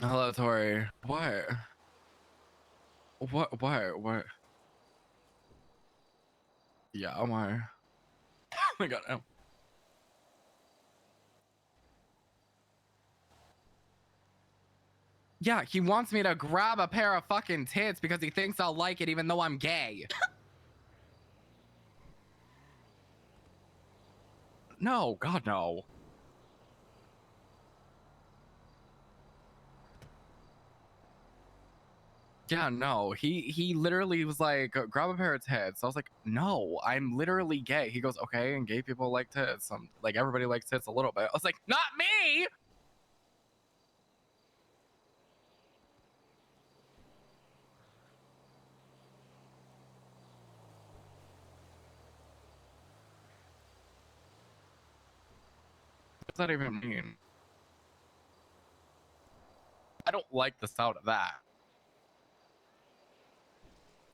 Hello, Tori. What? What? What? What? Yeah, oh my. Oh my god. Oh. Yeah, he wants me to grab a pair of fucking tits because he thinks I'll like it even though I'm gay. No, God, no. Yeah, no. He literally was like, grab a pair of tits. I was like, no, I'm literally gay. He goes, okay, and gay people like tits. Like everybody likes tits a little bit. I was like, not me. What does that even mean? I don't like the sound of that.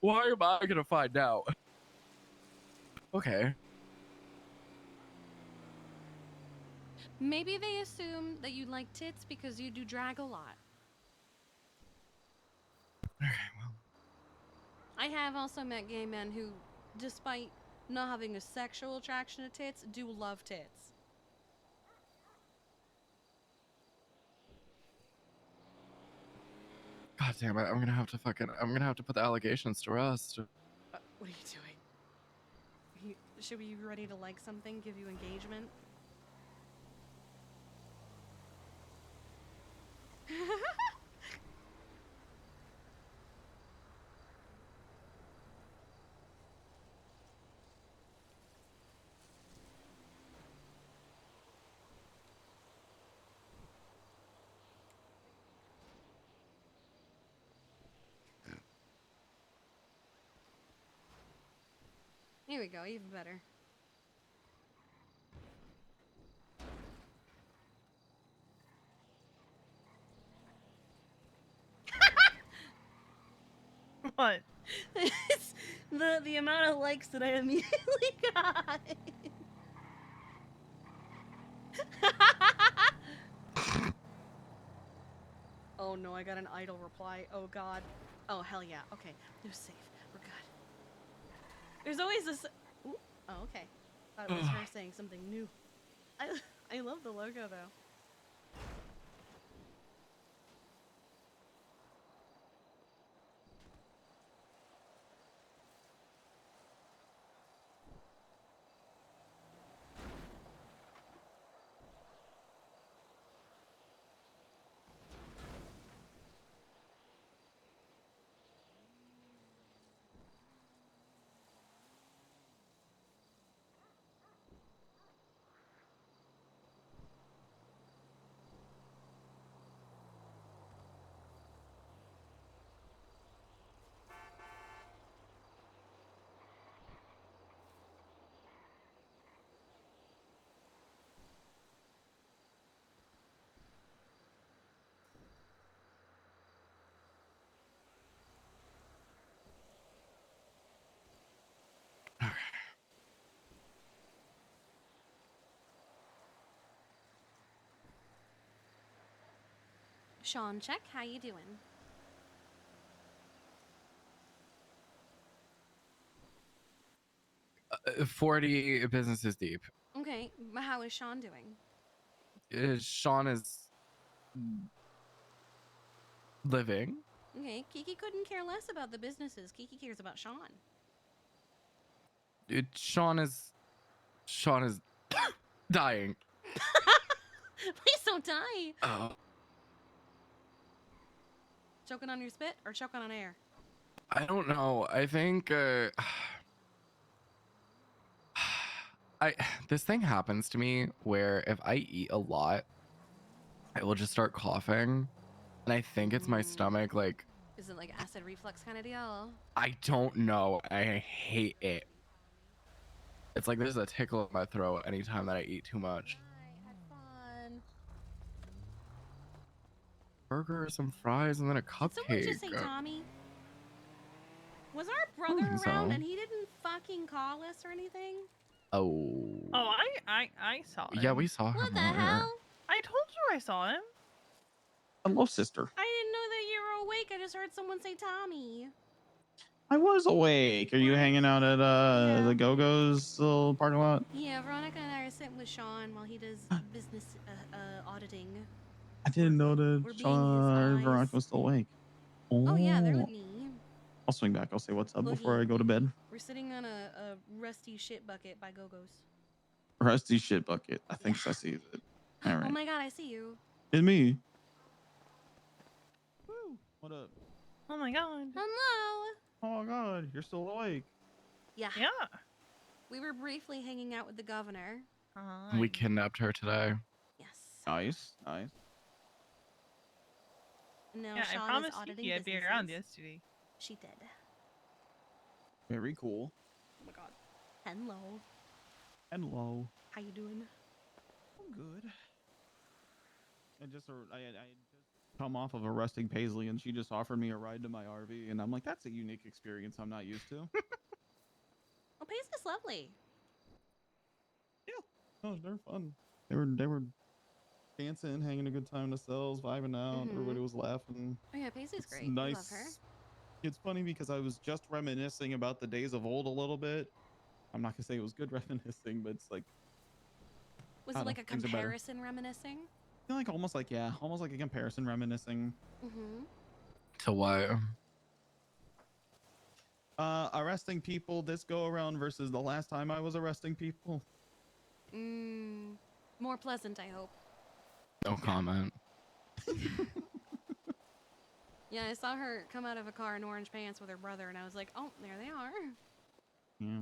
Why am I gonna find out? Okay. Maybe they assume that you like tits because you do drag a lot. Okay, well. I have also met gay men who, despite not having a sexual attraction to tits, do love tits. God damn it, I'm gonna have to put the allegations to rest. What are you doing? Should we be ready to like something, give you engagement? Here we go, even better. What? It's the amount of likes that I immediately got. Oh no, I got an idle reply. Oh god. Oh hell yeah. Okay, it was safe. We're good. There's always this. Ooh. Oh okay. Thought it was her saying something new. I love the logo though. Sean, check. How you doing? Okay. 40 businesses deep. Okay, how is Sean doing? Sean is living. Okay, Kiki couldn't care less about the businesses. Kiki cares about Sean. Sean is dying. Please don't die. Oh. Choking on your spit or choking on air? I don't know. I think this thing happens to me where if I eat a lot, I will just start coughing. And I think it's my stomach. Like, is it like acid reflux kind of deal? I don't know. I hate it. It's like there's a tickle in my throat anytime that I eat too much. Bye, had fun. Burger, some fries, and then a Did someone cupcake. just say Tommy? Was our I brother think around so. and he didn't fucking call us or anything? Oh. Oh, I saw him. Yeah, we saw him What the earlier. hell? I told you I saw him. Hello, sister. I didn't know that you were awake. I just heard someone say Tommy. I was awake. Are you What? hanging out at Yeah. the Go-Go's little parking lot? Yeah, Veronica and I are sitting with Sean while he does business auditing. I didn't know that We're being his Sean eyes. Veronica was still awake. Oh yeah, they're with Oh. me. I'll swing back. I'll say what's up before Looky. I go to bed. We're sitting on a rusty shit bucket by Go-Go's. Rusty shit bucket. I think Yeah. I see it. All right. Oh my god, I see you. It's me. Woo. What up? Oh my god. Hello. Oh God, you're still awake. Yeah. Yeah. We were briefly hanging out with the governor. We kidnapped her today. Yes. Nice, nice. And now Yeah, Sean I promised is auditing Kiki I'd be around businesses. yesterday. She did. Very cool. Oh my god. Hello. Hello. How you doing? I'm good. I just come off of arresting Paisley, and she just offered me a ride to my RV, and I'm like, that's a unique experience I'm not used to. Oh, Paisley's lovely. Yeah, oh, they're fun. They were dancing, having a good time themselves, vibing out. Everybody was laughing. Oh yeah, Paisley's It's great. nice. I love her. It's funny because I was just reminiscing about the days of old a little bit. I'm not gonna say it was good reminiscing, but it's like Was I it don't like know, a things are better. comparison reminiscing? I feel like almost like a comparison reminiscing. Mm-hmm. To what? Arresting people this go around versus the last time I was arresting people. More pleasant, I hope. No comment. Yeah, I saw her come out of a car in orange pants with her brother, and I was like, oh, there they are. Yeah.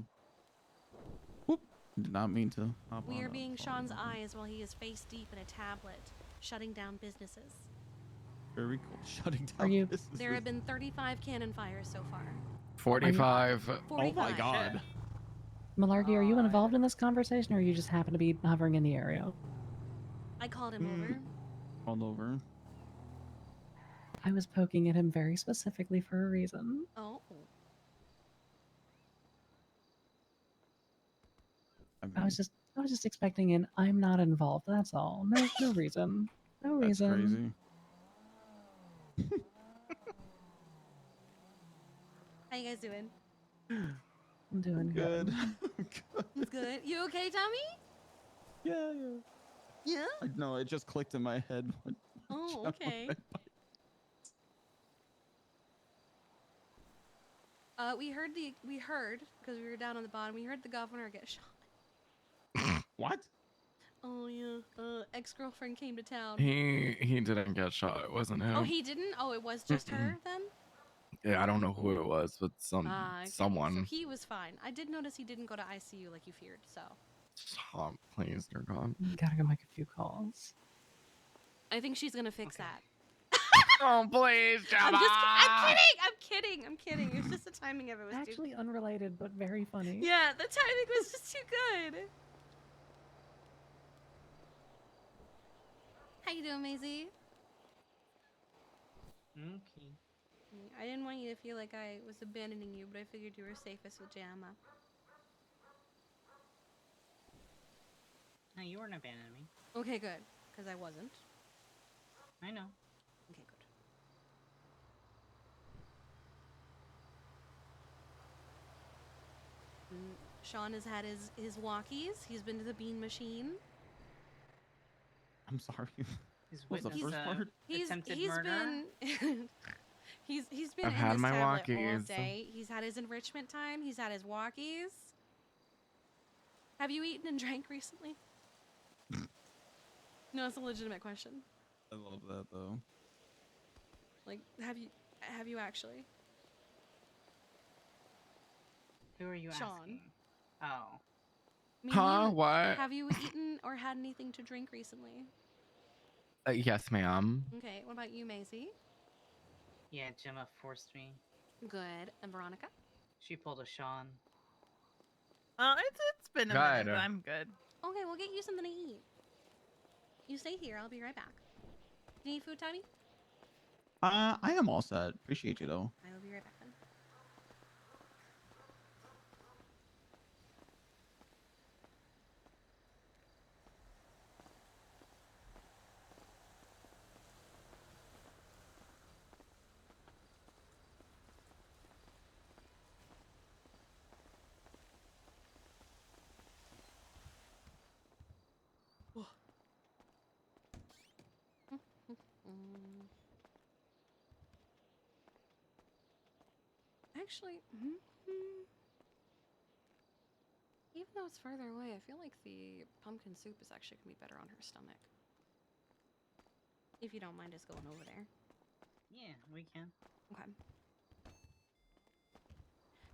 Whoop. Did not mean to. We are being Sean's eyes while he is face deep in a tablet, shutting down businesses. Very cool. Shutting down Are you- businesses. There have been 35 cannon fires so far. 45. 45. Oh my God. Malarkey, are you involved in this conversation, or you just happen to be hovering in the area? I called him over. All over. I was poking at him very specifically for a reason. Oh. I was just expecting an I'm not involved, that's all. No reason. No That's reason. crazy. How you guys doing? I'm doing Good. It's good. You okay, Tommy? Yeah. Yeah? No, it just clicked in my head. Oh, okay. We heard because we were down on the bottom. We heard the governor get shot. What? Oh yeah. Ex-girlfriend came to town. He didn't get shot. It wasn't him. Oh, he didn't. Oh, it was just her then. Yeah, I don't know who it was, but Okay. someone. So he was fine. I did notice he didn't go to ICU like you feared. So. Stop, please, dear God. Gotta go make a few calls. I think she's gonna fix that. Oh, please, Jabba! I'm kidding. It's just the timing of it was Actually unrelated, but very funny. Yeah, the timing was just too good. How you doing, Maisie? Okay. I didn't want you to feel like I was abandoning you, but I figured you were safest with Jamma. No, you weren't abandoning me. Okay, good. Because I wasn't. I know. Okay, good. Sean has had his walkies. He's been to the bean machine. I'm sorry. He's What was the witnessed first part? attempted He's murder. been he's been I've in had this my tablet all walkies. day. He's had his enrichment time. He's had his walkies. Have you eaten and drank recently? No, it's a legitimate question. I love that though. Like, have you actually? Who are you Sean. asking? Oh. Me, Huh? What? Have you eaten or had anything to drink recently? Yes, ma'am. Okay, what about you, Maisie? Yeah, Gemma forced me. Good. And Veronica? She pulled a Sean. It's been a minute, but I'm good. Okay, we'll get you something to eat. You stay here. I'll be right back. You need food, Tommy? I am all set. Appreciate you though. I will be right back then. Actually, even though it's farther away, I feel like the pumpkin soup is actually gonna be better on her stomach. If you don't mind us going over there. Yeah, we can. Okay.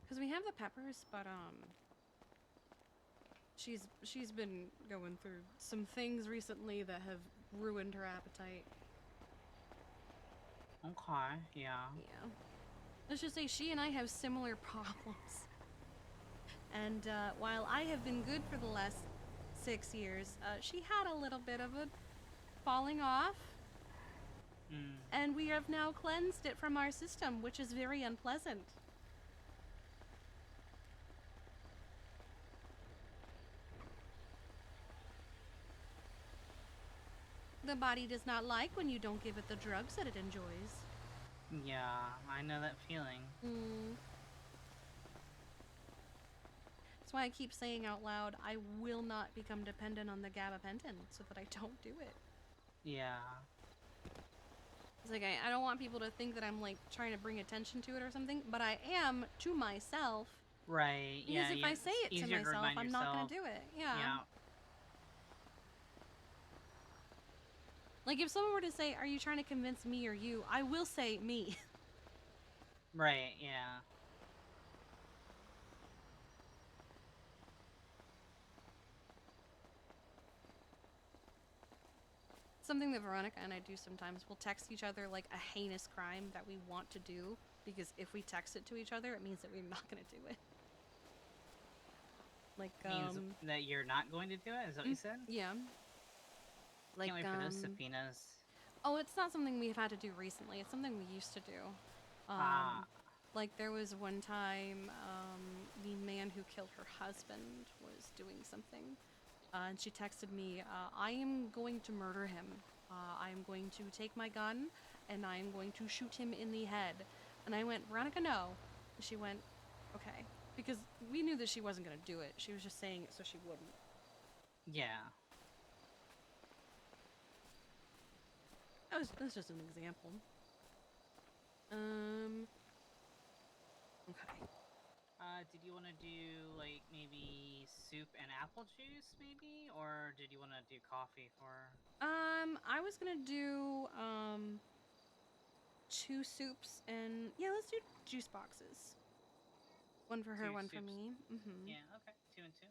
Because we have the peppers, but she's been going through some things recently that have ruined her appetite. Okay, yeah. Yeah. Let's just say she and I have similar problems. And while I have been good for the last 6 years, she had a little bit of a falling off. And we have now cleansed it from our system, which is very unpleasant. The body does not like when you don't give it the drugs that it enjoys. Yeah, I know that feeling. That's why I keep saying out loud, I will not become dependent on the gabapentin so that I don't do it. Yeah. It's like, I don't want people to think that I'm like trying to bring attention to it or something, but I am to myself. Right, Because yeah. if I say it to myself, I'm not gonna do it. Yeah. Like if someone were to say, are you trying to convince me or you? I will say me. Right, yeah. Something that Veronica and I do sometimes. We'll text each other like a heinous crime that we want to do, because if we text it to each other, it means that we're not gonna do it. Like Means that you're not going to do it? Is that what you said? Yeah. Like Can't wait for those subpoenas. Oh, it's not something we've had to do recently. It's something we used to do. Like there was one time, the man who killed her husband was doing something. And she texted me, I am going to murder him. I am going to take my gun and I am going to shoot him in the head. And I went, Veronica, no. And she went, okay. Because we knew that she wasn't going to do it. She was just saying it so she wouldn't. Yeah. That's just an example. Okay. Did you want to do, like, maybe soup and apple juice, maybe? Or did you want to do coffee for... I was gonna do, 2 soups and... Yeah, let's do juice boxes. One for her, 2 one soups. for me. Yeah, okay. 2 and 2.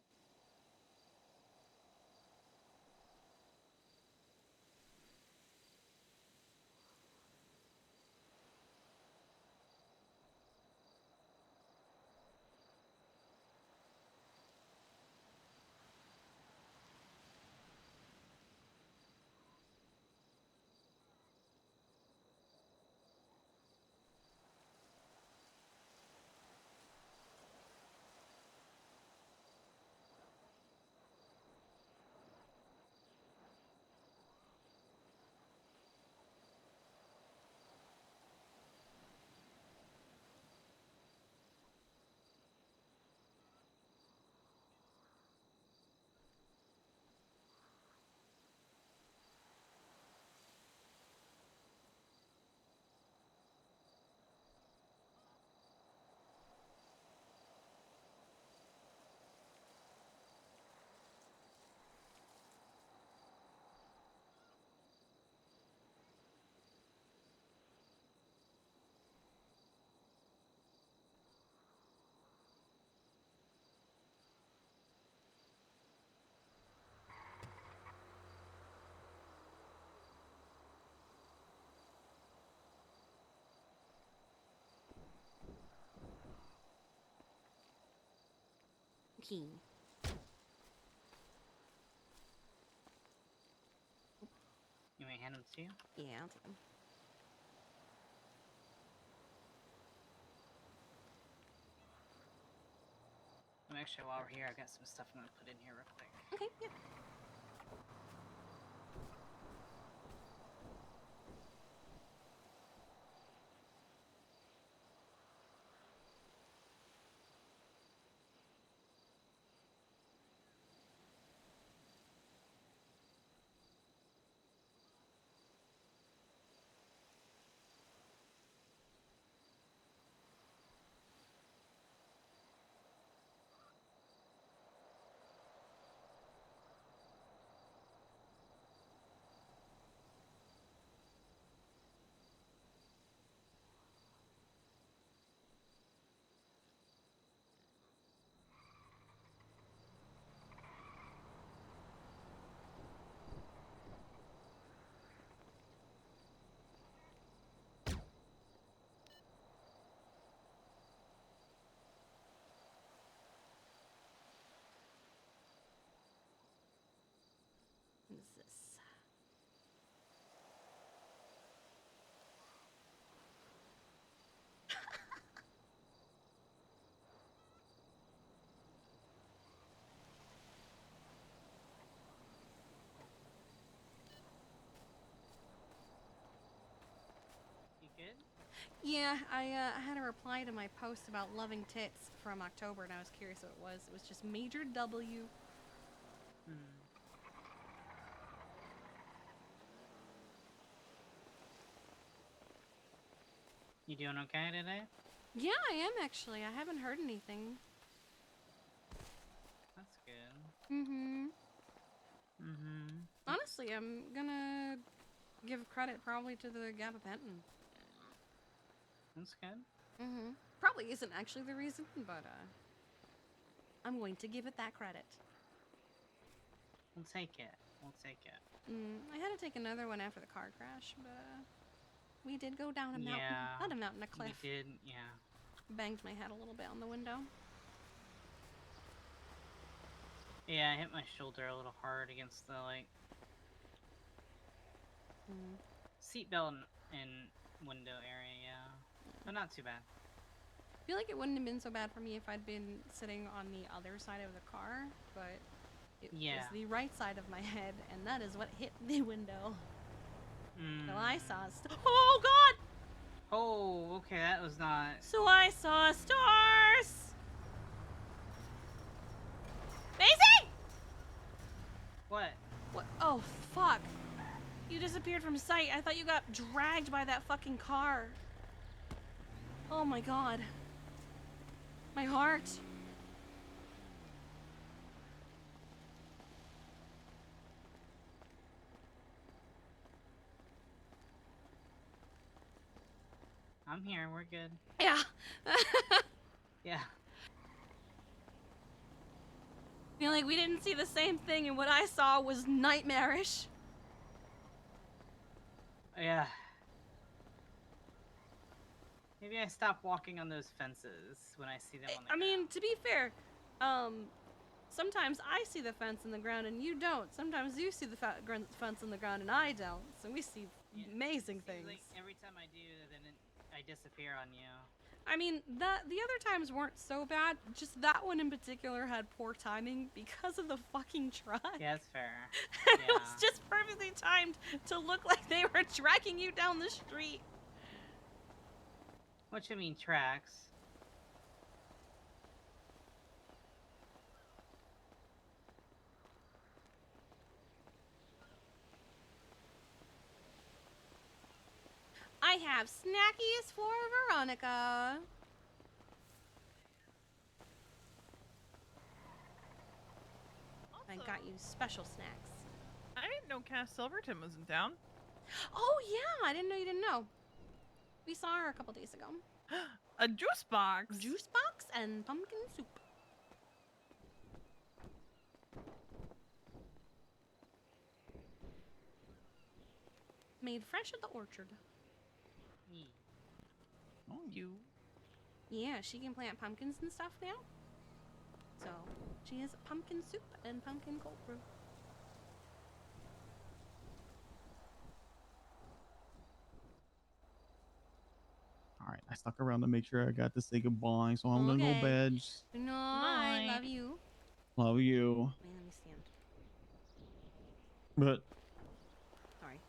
Key. You may hand them to you? Yeah, I'll take them. Actually, while we're here, I've got some stuff I'm gonna put in here real quick. Okay, yeah. Yeah, I had a reply to my post about loving tits from October, and I was curious what it was. It was just major W. Hmm. You doing okay today? Yeah, I am actually. I haven't heard anything. That's good. Mm-hmm. Mm-hmm. Honestly, I'm gonna give credit probably to the gabapentin. That's good. Mm-hmm. Probably isn't actually the reason, but I'm going to give it that credit. We'll take it. We'll take it. I had to take another one after the car crash, but we did go down a mountain. Yeah. Not a mountain, a cliff. You did, yeah. Banged my head a little bit on the window. Yeah, I hit my shoulder a little hard against the, like, seatbelt and window area, yeah. But not too bad. I feel like it wouldn't have been so bad for me if I'd been sitting on the other side of the car, but it was the right side of my head, and that is what hit the window. So I saw oh god! Oh, okay, that was not... So I saw stars! Maisie! What? What? Oh, fuck. You disappeared from sight. I thought you got dragged by that fucking car. Oh my god. My heart. I'm here, we're good. Yeah. Yeah. I feel like we didn't see the same thing, and what I saw was nightmarish. Yeah. Maybe I stop walking on those fences when I see them on the ground. I mean, to be fair, sometimes I see the fence in the ground and you don't. Sometimes you see the fence in the ground and I don't. So we see amazing things. Like every time I do, then I disappear on you. I mean, the other times weren't so bad. Just that one in particular had poor timing because of the fucking truck. Yeah, that's fair. It was just perfectly timed to look like they were dragging you down the street. What you mean, tracks? I have snackies for Veronica. I got you special snacks. I didn't know Cass Silverton was in town. Oh yeah, I didn't know you didn't know. We saw her a couple days ago. A juice box. Juice box and pumpkin soup. Made fresh at the orchard. Oh, You. Yeah, she can plant pumpkins and stuff now. So she has pumpkin soup and pumpkin cold brew. all right. I stuck around to make sure I got to say goodbye, so I'm gonna go Okay. bed. No, I Night. love you. Love you. Wait, let me stand. But Sorry.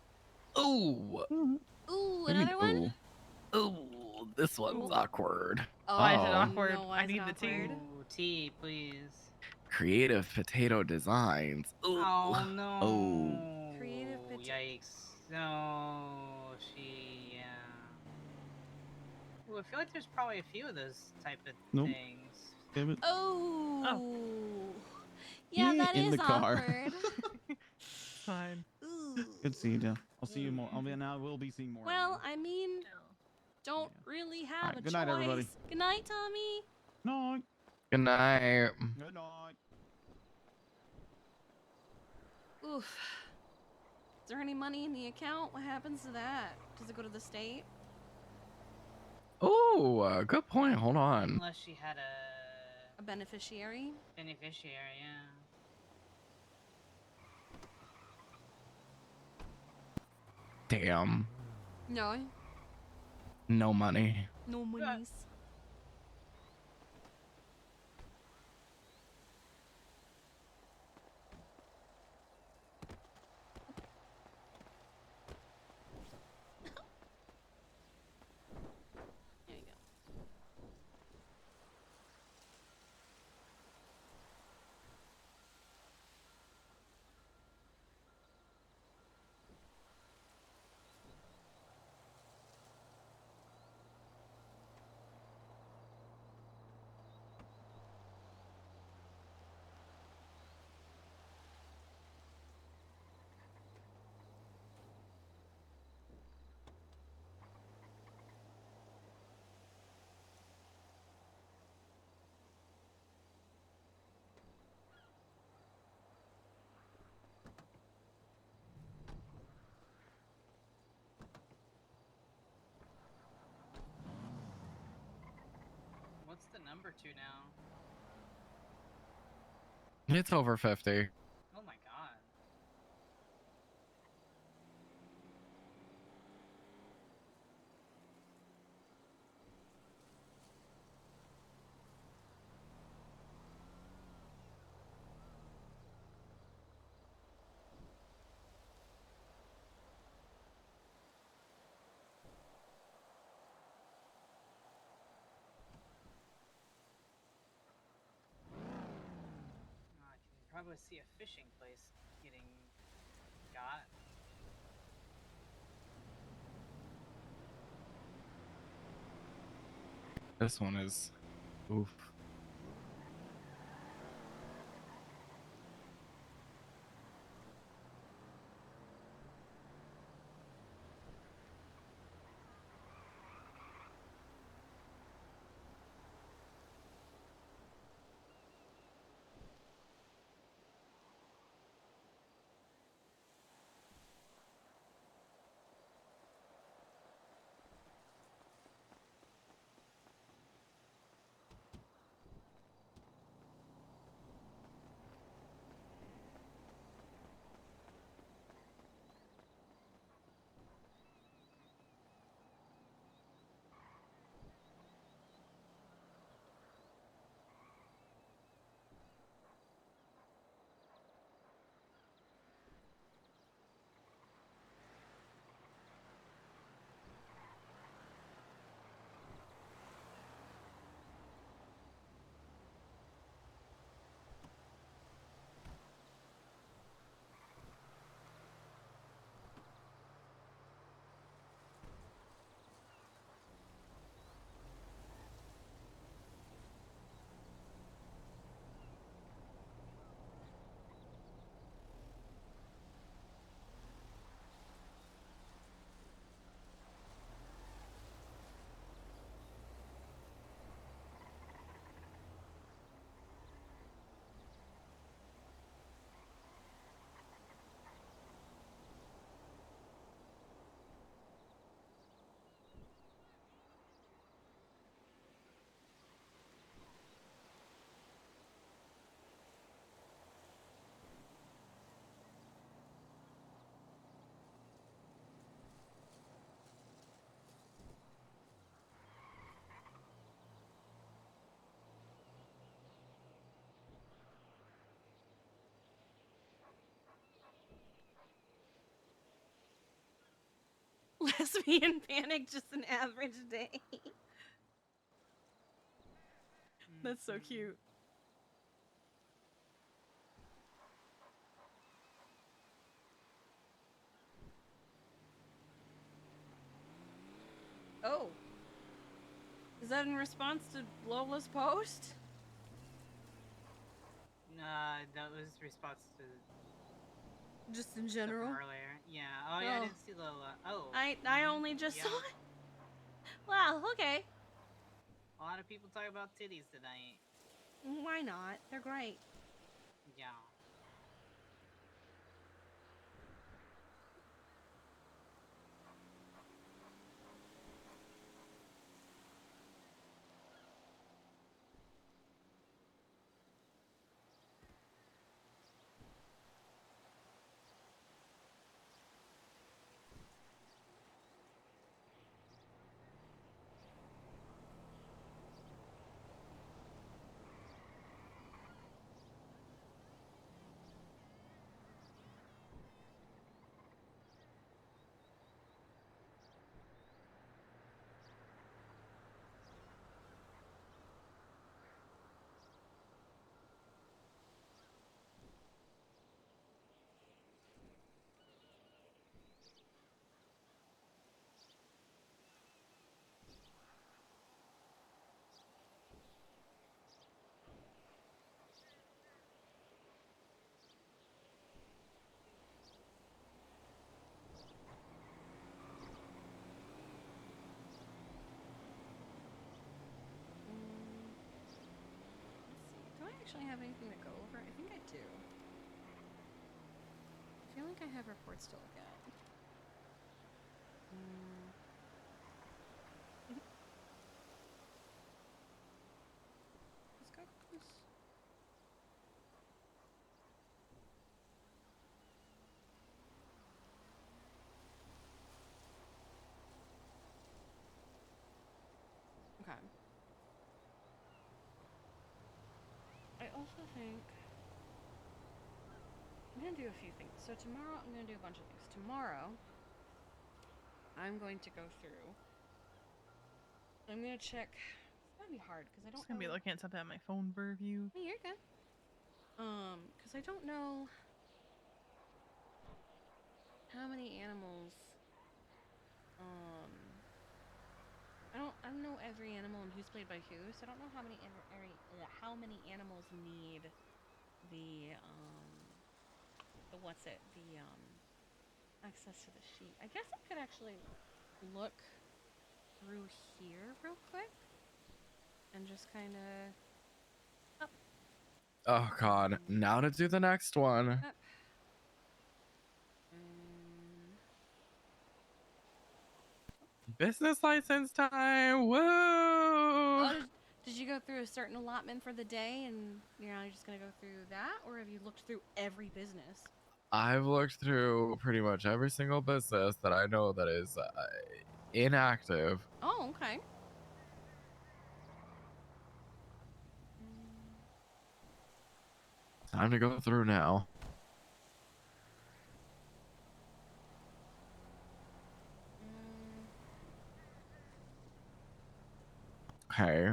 Ooh. Ooh, I mean, another one? Ooh, this one's awkward. Why is it Oh. awkward? No, why I is it need the tea. awkward? Ooh, tea, please. Creative potato designs. Ooh. Oh no. Oh. Creative potato. Yikes. No, yeah. Ooh, I feel like there's probably a few of those type of Nope. things. damn it. Oh. Yeah, Get that in is the car. awkward. Fine. Ooh. Good seeing you. I'll see you more. I mean, I will be seeing more. Well, of I mean, don't really have Alright, a good night, choice. everybody. Good night, Tommy. you. No. Good night. Good night. Oof. Is there any money in the account? What happens to that? Does it go to the state? Oh, good point. Hold on. Unless she had A beneficiary? beneficiary, yeah. Damn. No. No money. No monies. number to now? It's over 50. Oh my god. I can probably see a fishing place getting got. This one is, oof. Lesbian panic, just an average day. That's so cute. Oh. Is that in response to Lola's post? That was response to Just in stuff general? from earlier. Yeah. Oh yeah, I Oh. didn't see Lola. Oh. I only just yeah. saw it. Wow, okay. A lot of people talk about titties tonight. Why not? They're great. Yeah. Do I actually have anything to go over? I think I do. I feel like I have reports to look at. Okay. I also think I'm gonna do a few things. So tomorrow I'm gonna do a bunch of things. Tomorrow I'm going to go through. I'm gonna check. It's gonna be hard because I I'm don't just gonna be know. looking at something on my phone for review. Hey, you're good. Because I don't know how many animals. I don't know every animal and who's played by who, so I don't know how many animals need the access to the sheet. I guess I could actually look through here real quick and just kind of Oh god, now to do the next one. up. Business license time. Woo! Oh, did you go through a certain allotment for the day and you're just gonna go through that, or have you looked through every business? I've looked through pretty much every single business that I know that is inactive. Oh, okay. Time to go through now. Okay.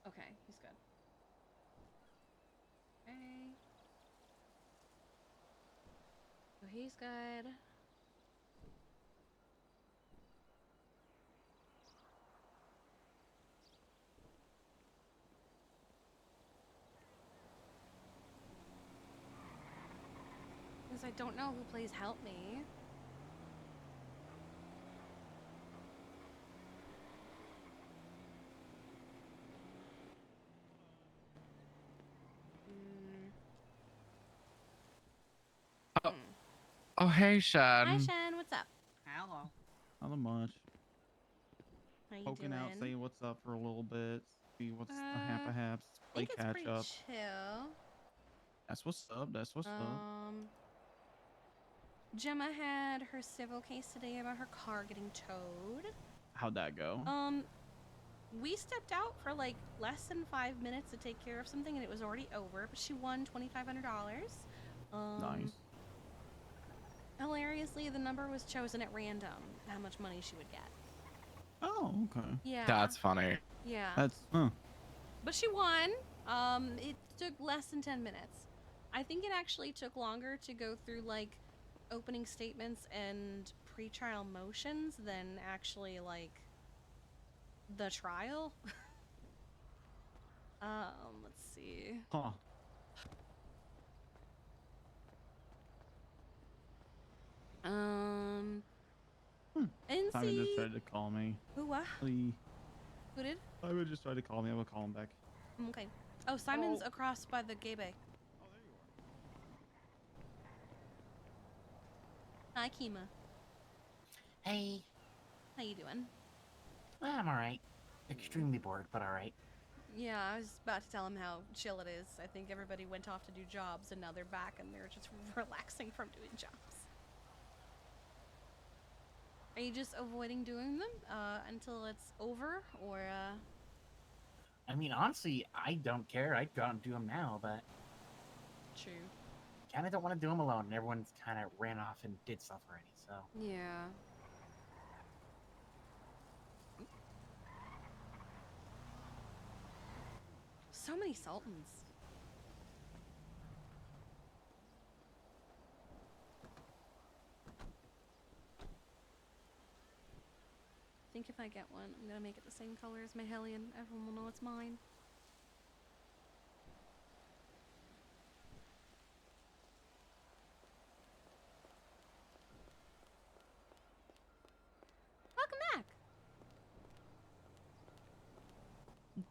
Okay, he's good. Okay. So he's good. Because I don't know who plays Help Me. Oh, oh hey, Hi, Shan. Shen. What's up? Hello. Not much. How you Poking doing? out, saying what's up for a little bit. See what's the I haps. Play think it's catch pretty up. chill. That's what's up. That's what's up. Gemma had her civil case today about her car getting towed. How'd that go? We stepped out for like less than 5 minutes to take care of something and it was already over, but she won $2,500. Nice. Hilariously, the number was chosen at random, how much money she would get. Oh, okay. Yeah. That's funny. Yeah. That's But she won. It took less than 10 minutes. I think it actually took longer to go through like opening statements and pre-trial motions than actually like the trial. Let's see. huh. Simon just NC. tried to call me. Who what? Lee. Who did? Simon just tried to call me. I'm gonna call him back. Okay. Oh, Simon's across by the gay bay. Oh, there you Hi, Kima. Hey, How you doing? I'm alright. Extremely bored, but alright. Yeah, I was about to tell him how chill it is. I think everybody went off to do jobs and now they're back and they're just relaxing from doing jobs. Are you just avoiding doing them until it's over, or I mean, honestly, I don't care. I'd go out and do them now, but True. kind of don't want to do them alone. And everyone's kind of ran off and did stuff already, so. Yeah. So many Sultans. I think if I get one, I'm gonna make it the same color as my Hellion. Everyone will know it's mine. Welcome back.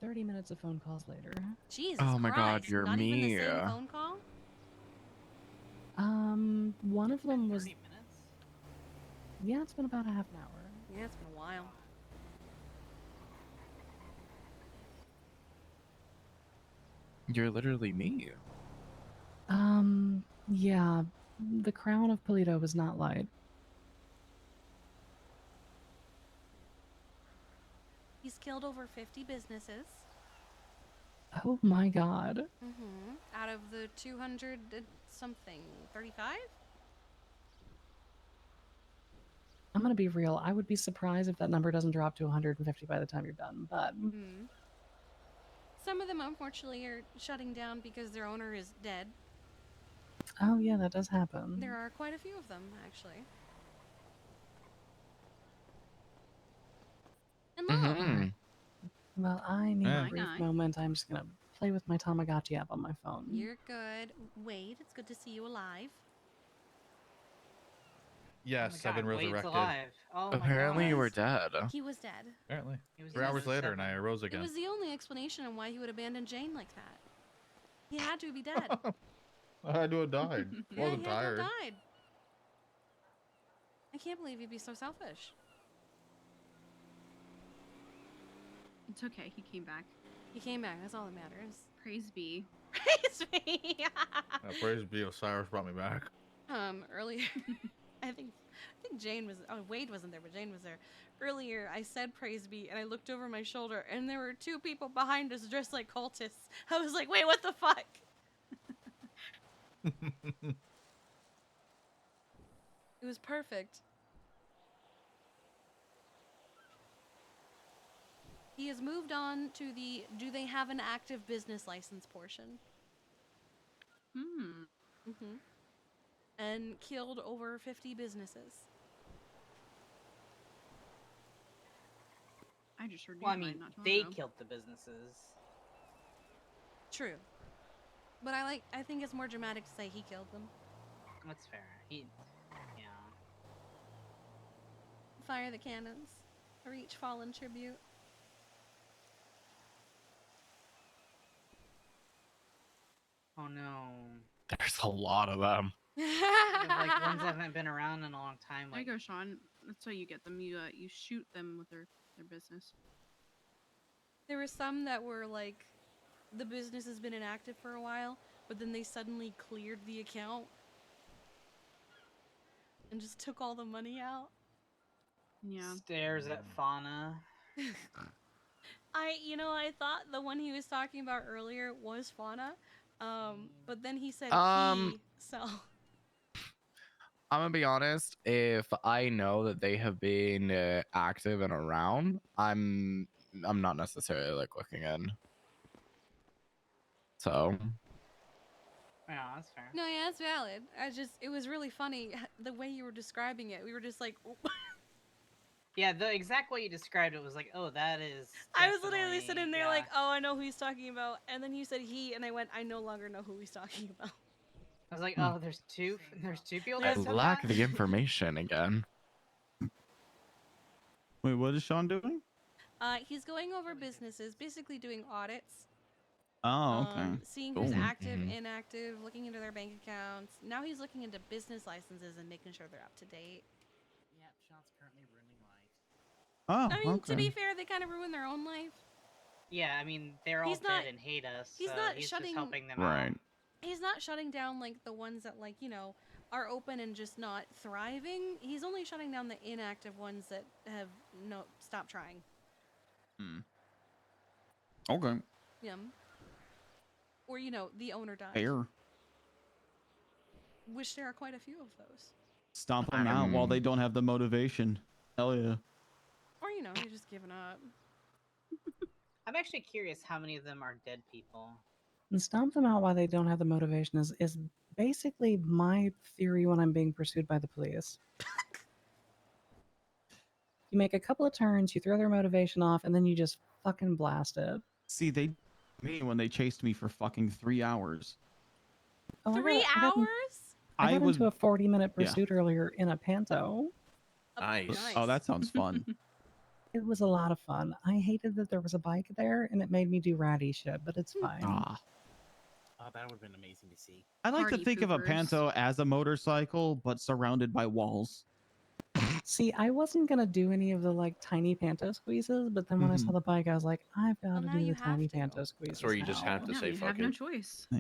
30 minutes of phone calls later. Jesus Oh my god, Christ. you're Not even the same me. phone call? One of them was, 30 minutes? yeah, it's been about a half an hour. Yeah, it's been a while. You're literally me. Yeah. The crown of Polito was not light. He's killed over 50 businesses. Oh my god. Out of the 200 and something, 35? I'm gonna be real. I would be surprised if that number doesn't drop to 150 by the time you're done, but Some of them, unfortunately, are shutting down because their owner is dead. oh yeah, that does happen. There are quite a few of them, actually. And look, Well, I need Yeah. a brief moment. I'm just gonna play with my Tamagotchi app on my phone. you're good. Wade, it's good to see you alive. Yes, oh my I've been God, Wade's resurrected. alive. Oh Apparently, my you God. were dead. He was dead. Apparently. He was 3 hours episode later, and I 7. arose It again. was the only explanation on why he would abandon Jane like that. He had to be dead. I had to have died. Yeah, Wasn't he had to have tired. died. I can't believe you'd be so selfish. It's okay. He came back. He came back. That's all that matters. Praise be. Praise me. Praise be, Osiris brought me back. Earlier, I think Jane was. Oh, Wade wasn't there, but Jane was there. Earlier, I said praise be, and I looked over my shoulder, and there were 2 people behind us dressed like cultists. I was like, wait, what the fuck? It was perfect. He has moved on to the do they have an active business license portion. And killed over 50 businesses. I just heard. Well, I mean, they killed the businesses. True. But I think it's more dramatic to say he killed them. That's fair. Yeah. Fire the cannons. For each fallen tribute. Oh no. There's a lot of them. Like ones that haven't been around in a long time. There Like, you go, Sean. That's how you get them. You shoot them with their business. There were some that were like, the business has been inactive for a while, but then they suddenly cleared the account and just took all the money out. Yeah. stares at fauna. I thought the one he was talking about earlier was fauna, but then he said he, so. I'm gonna be honest. If I know that they have been active and around, I'm not necessarily like looking in. So Yeah, that's fair. No, yeah, that's valid. It was really funny the way you were describing it. We were just like, Yeah, the exact way you described it was like, oh, that is. I was literally definitely- sitting there yeah. like, oh, I know who he's talking about. And then you said he, and I went, I no longer know who he's talking about. I was like, oh, there's two people. I that said lack that? the information again. Wait, what is Sean doing? He's going over businesses, basically doing audits. Oh, okay. Seeing who's Cool. active, Mhm. inactive, looking into their bank accounts. Now he's looking into business licenses and making sure they're up to date. Yeah, Sean's currently ruining life. Oh, I mean, okay. to be fair, they kind of ruin their own life. Yeah, I mean, they're all He's not- dead and hate us. he's so not he's shutting- just helping them Right. out. He's not shutting down like the ones that are open and just not thriving. He's only shutting down the inactive ones that have stopped trying. Okay. Or the owner died. Fair. Which there are quite a few of those. Stomp them out while they don't have the motivation. Hell yeah. Or you're just giving up. I'm actually curious how many of them are dead people. And stomp them out while they don't have the motivation is basically my theory when I'm being pursued by the police. You make a couple of turns, you throw their motivation off, and then you just fucking blast it. See, they me when they chased me for fucking 3 hours. Oh, 3 hours? I got was into a 40-minute Yeah. pursuit earlier in a panto. Nice. Oh, that sounds fun. It was a lot of fun. I hated that there was a bike there, and it made me do ratty shit, but it's fine. Ah. Oh, that would have been amazing to see. I like to Party think of a poopers. panto as a motorcycle, but surrounded by walls. See, I wasn't gonna do any of the like tiny panto squeezes, but then when I saw the bike, I was like, I've got to now do you the have tiny to. panto squeezes. That's where you just have to Yeah, say you fuck have no it. choice. Yeah.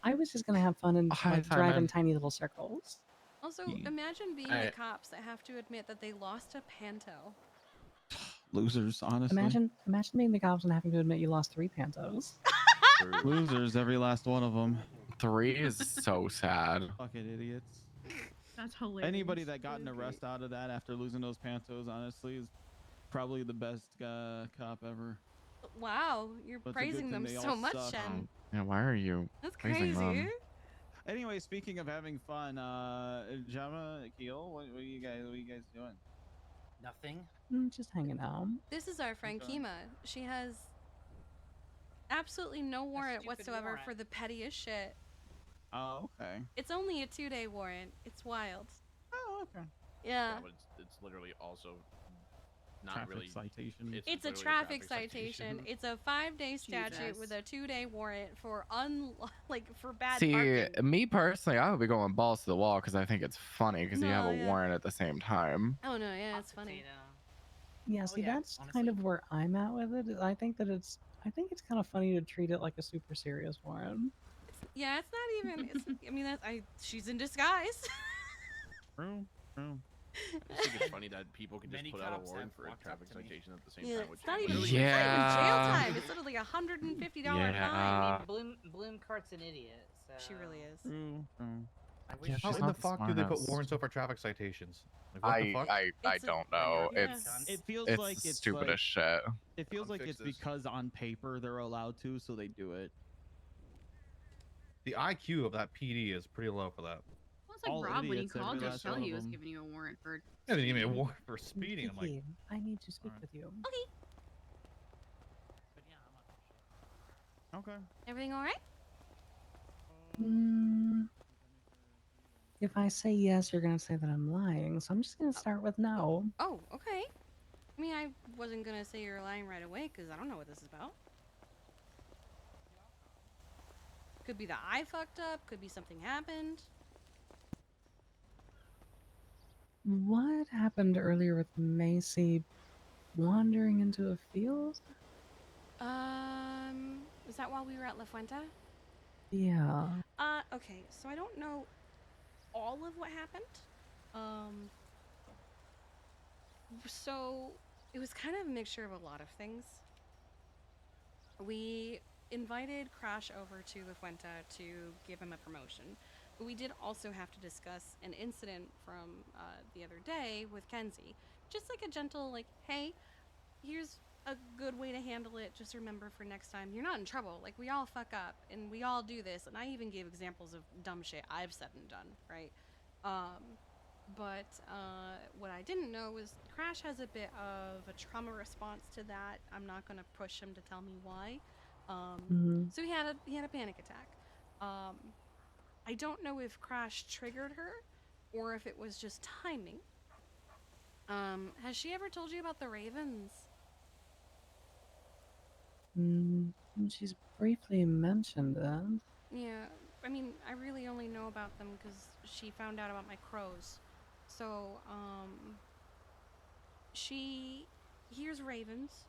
I was just gonna have fun and Hi, like drive in Simon. tiny little circles. Also, Yeah. imagine being I- the cops that have to admit that they lost a panto. Losers, honestly. Imagine being the cops and having to admit you lost 3 pantos. Losers, every last one of them. 3 is so sad. Fucking idiots. That's hilarious. Anybody that got an Okay. arrest out of that after losing those pantos, honestly, is probably the best cop ever. Wow, you're But it's a good praising thing them they so all much, suck. Shen. Yeah, why are you That's praising crazy. them? Anyway, speaking of having fun, Jama, Keel, what are you guys doing? Nothing. Just hanging out. This is our friend Okay. Kima. She has absolutely no warrant stupid whatsoever warrant. for the pettiest shit. Oh, okay. It's only a 2-day warrant. It's wild. Oh, okay. Yeah. but it's literally also not Traffic really. citation. It's a literally traffic citation. It's a 5-day statute with Jesus. a 2-day warrant for for bad See, parking. me personally, I would be going balls to the wall because I think it's funny because you have No, a yeah. warrant at the same time. Oh no, yeah, Hot it's funny. potato. Yeah, Oh, see, yeah, that's kind honestly. of where I'm at with it. Is I think it's kind of funny to treat it like a super serious warrant. Yeah, it's not even. It's. I mean, she's in disguise. True. I just think it's funny that people can just Many put out a cops warrant have for a walked up traffic to me. citation at the same Yeah, time. Which it's not is even. literally- It's not even jail Yeah. time. It's literally $150 I Yeah. mean, Bloom Cart's an idiot. So. fine. She really is. True. I wish Yeah, How she's in the not the fuck do they put smartest. warrants over traffic citations? Like, what the fuck? I It's a- don't know. Yes. It feels It's like it's stupid like, as shit. it feels like Fix it's this. because on paper they're allowed to, so they do it. The IQ of that PD is pretty low for that. Well, it's like All Rob when he idiots, every called to last tell one you he of was them. giving you a warrant for. Yeah, they give me a speeding. warrant for speeding. I'm like, Kiki, I need to speak Alright. with you. But yeah, I'm not. Okay. Everything all right? If I say yes, you're gonna say that I'm lying, so I'm just gonna start with no. Oh, okay. I mean, I wasn't gonna say you're lying right away because I don't know what this is about. Could be that I fucked up. Could be something happened. What happened earlier with Macy wandering into a field? Is that while we were at La Fuente? Yeah. Okay. So I don't know all of what happened. So it was kind of a mixture of a lot of things. We invited Crash over to La Fuente to give him a promotion, but we did also have to discuss an incident from the other day with Kenzie. Just like a gentle, like, hey, here's a good way to handle it. Just remember for next time, you're not in trouble. Like, we all fuck up and we all do this. And I even gave examples of dumb shit I've said and done, right? But what I didn't know was Crash has a bit of a trauma response to that. I'm not gonna push him to tell me why. So he had a panic attack. I don't know if Crash triggered her or if it was just timing. Has she ever told you about the Ravens? She's briefly mentioned it. Yeah, I mean, I really only know about them because she found out about my crows. So, she hears ravens.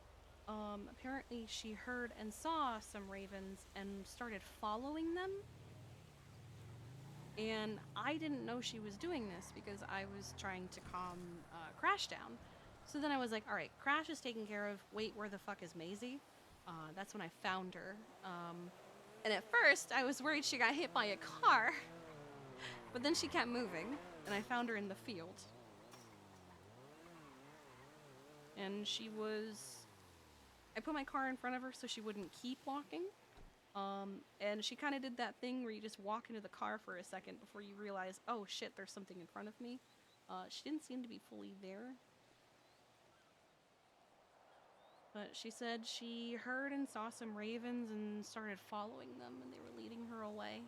Apparently she heard and saw some ravens and started following them. And I didn't know she was doing this because I was trying to calm Crash down. So then I was like, all right, Crash is taken care of. Wait, where the fuck is Maisie? That's when I found her. And at first, I was worried she got hit by a car. But then she kept moving, and I found her in the field. And she was... I put my car in front of her so she wouldn't keep walking. And she kind of did that thing where you just walk into the car for a second before you realize, oh shit, there's something in front of me. She didn't seem to be fully there. But she said she heard and saw some ravens and started following them, and they were leading her away.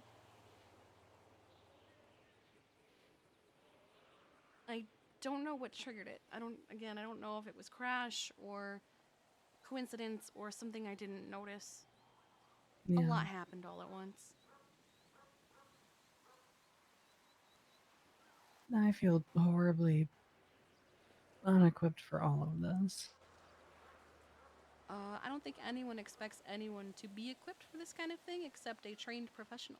I don't know what triggered it. I don't know if it was Crash or coincidence or something I didn't notice. A Yeah. lot happened all at once. I feel horribly unequipped for all of this. I don't think anyone expects anyone to be equipped for this kind of thing except a trained professional.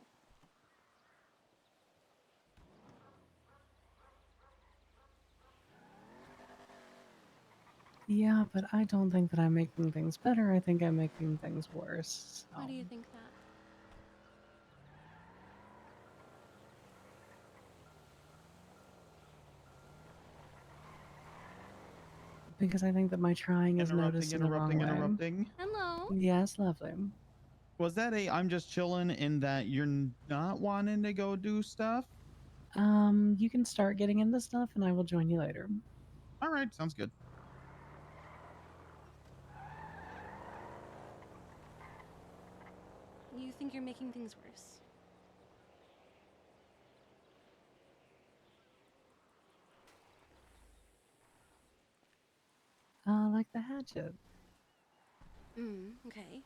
Yeah, but I don't think that I'm making things better. I think I'm making things worse. Why do you think that? Because I think that my trying is noticed in the wrong way. Interrupting. Hello? Yes, lovely. Was that a I'm just chilling in that you're not wanting to go do stuff? You can start getting into stuff and I will join you later. All right, sounds good. You think you're making things worse? Like the hatchet. Okay.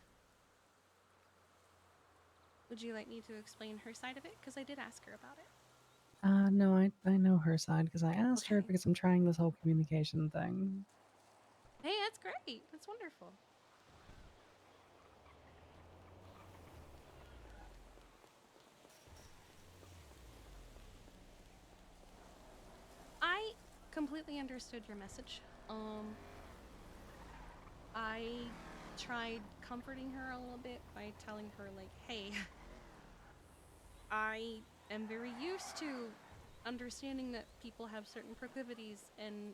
Would you like me to explain her side of it? Because I did ask her about it. No, I know her side because I asked her Okay. because I'm trying this whole communication thing. Hey, that's great. That's wonderful. I completely understood your message. I tried comforting her a little bit by telling her, like, hey, I am very used to understanding that people have certain proclivities and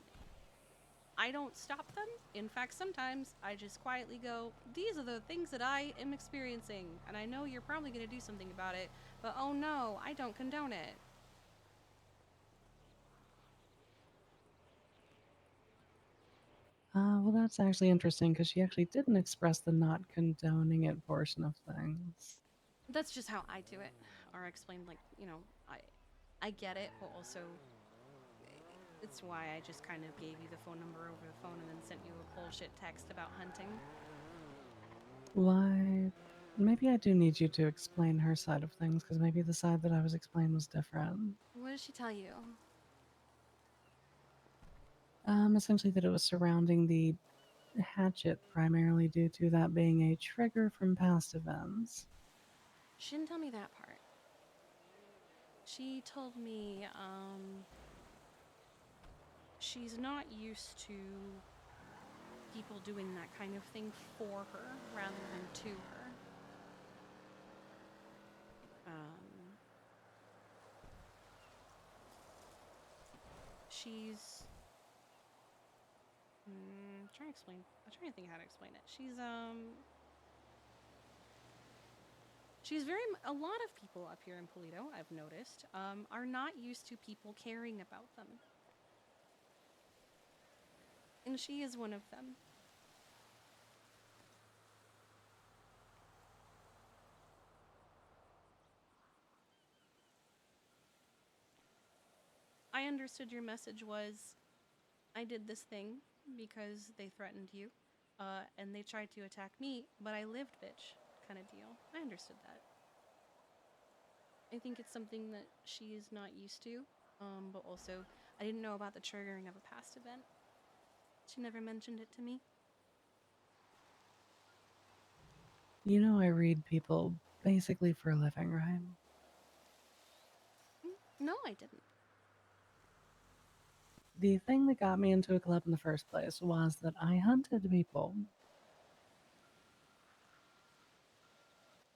I don't stop them. In fact, sometimes I just quietly go, these are the things that I am experiencing, and I know you're probably going to do something about it, but oh no, I don't condone it. Well, that's actually interesting because she actually didn't express the not condoning it portion of things. That's just how I do it. Or explain, like, you know, I get it, but also it's why I just kind of gave you the phone number over the phone and then sent you a bullshit text about hunting. Why? Maybe I do need you to explain her side of things because maybe the side that I was explained was different. What did she tell you? Essentially that it was surrounding the hatchet primarily due to that being a trigger from past events. She didn't tell me that part. She told me, she's not used to people doing that kind of thing for her rather than to her. She's I'm trying to think how to explain it. She's a lot of people up here in Polito, I've noticed, are not used to people caring about them. And she is one of them. I understood your message was, I did this thing because they threatened you, and they tried to attack me, but I lived, bitch, kind of deal. I understood that. I think it's something that she is not used to, but also I didn't know about the triggering of a past event. She never mentioned it to me. You know, I read people basically for a living, right? No, I didn't. The thing that got me into a club in the first place was that I hunted people.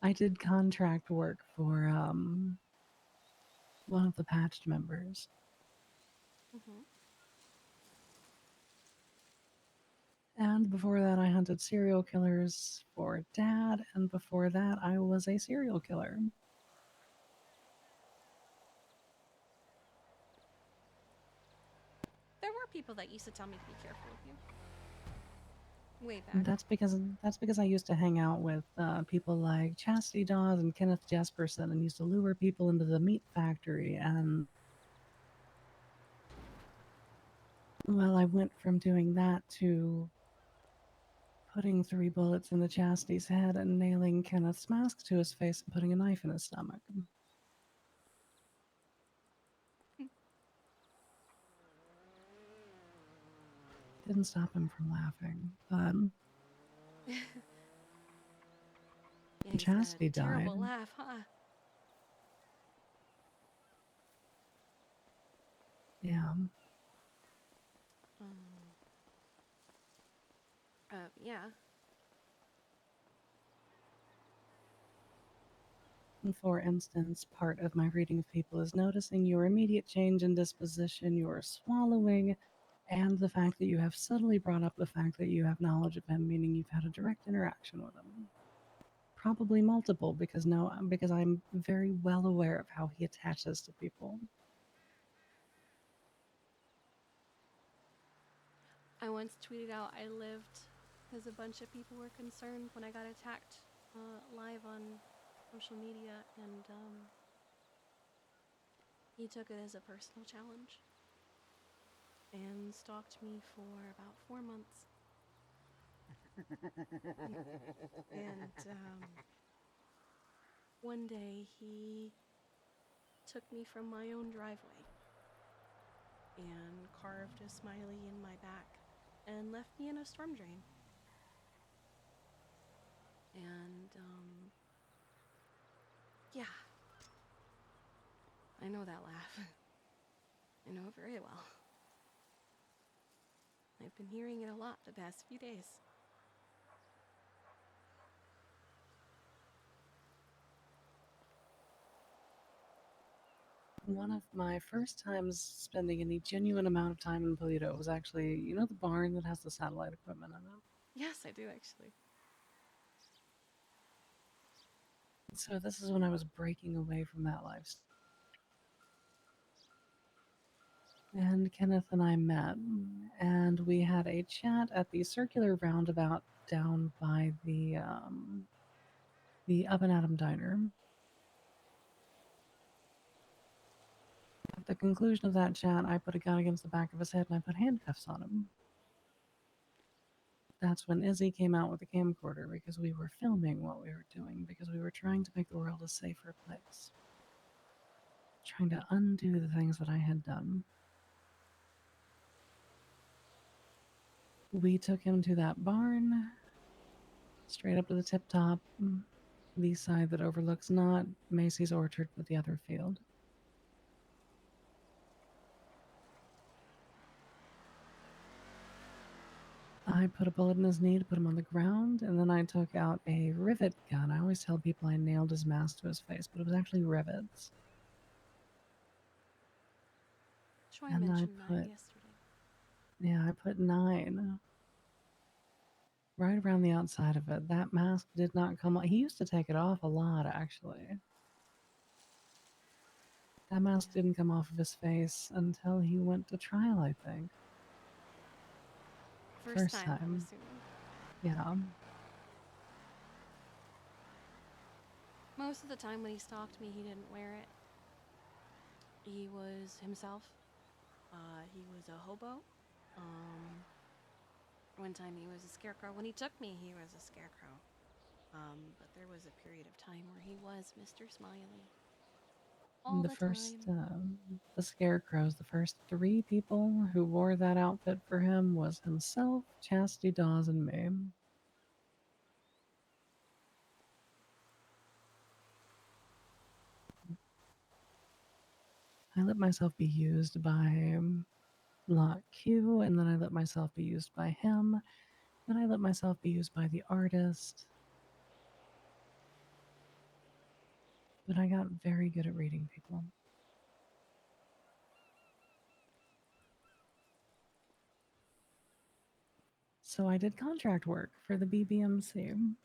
I did contract work for one of the patched members. And before that, I hunted serial killers for Dad, and before that, I was a serial killer. There were people that used to tell me to be careful of you. Way back. That's because I used to hang out with people like Chastity Dawes and Kenneth Jesperson, and used to lure people into the meat factory. And well, I went from doing that to putting 3 bullets into Chastity's head and nailing Kenneth's mask to his face and putting a knife in his stomach. didn't stop him from laughing, but Yeah, he's got Chastity a terrible died. laugh, huh? Yeah. Yeah. For instance, part of my reading of people is noticing your immediate change in disposition, your swallowing, and the fact that you have subtly brought up the fact that you have knowledge of him, meaning you've had a direct interaction with him. Probably multiple, because I'm very well aware of how he attaches to people. I once tweeted out I lived because a bunch of people were concerned when I got attacked live on social media, and he took it as a personal challenge and stalked me for about 4 months. And one day he took me from my own driveway and carved a smiley in my back and left me in a storm drain. And yeah, I know that laugh. I know it very well. I've been hearing it a lot the past few days. One of my first times spending any genuine amount of time in Polito was actually, you know, the barn that has the satellite equipment in it? Yes, I do actually. So this is when I was breaking away from that lifestyle. And Kenneth and I met, and we had a chat at the circular roundabout down by the Up and Atom Diner. At the conclusion of that chat, I put a gun against the back of his head and I put handcuffs on him. That's when Izzy came out with the camcorder, because we were filming what we were doing, because we were trying to make the world a safer place. Trying to undo the things that I had done. We took him to that barn, straight up to the tip top, the side that overlooks not Macy's orchard, but the other field. I put a bullet in his knee to put him on the ground, and then I took out a rivet gun. I always tell people I nailed his mask to his face, but it was actually rivets. Troy And mentioned that yesterday. Yeah, I put 9 right around the outside of it. That mask did not come off. He used to take it off a lot, actually. That mask didn't come off of his face until he went to trial, I think. First time. I'm assuming. Yeah. Most of the time when he stalked me, he didn't wear it. He was himself. He was a hobo. One time he was a scarecrow. When he took me, he was a scarecrow. But there was a period of time where he was Mr. Smiley. All the The scarecrows, the first 3 people who wore that outfit for him was himself, Chastity Dawes, and me. I let myself be used by Lot Q, and then I let myself be used by him, then I let myself be used by the artist. But I got very good at reading people. So I did contract work for the BBMC.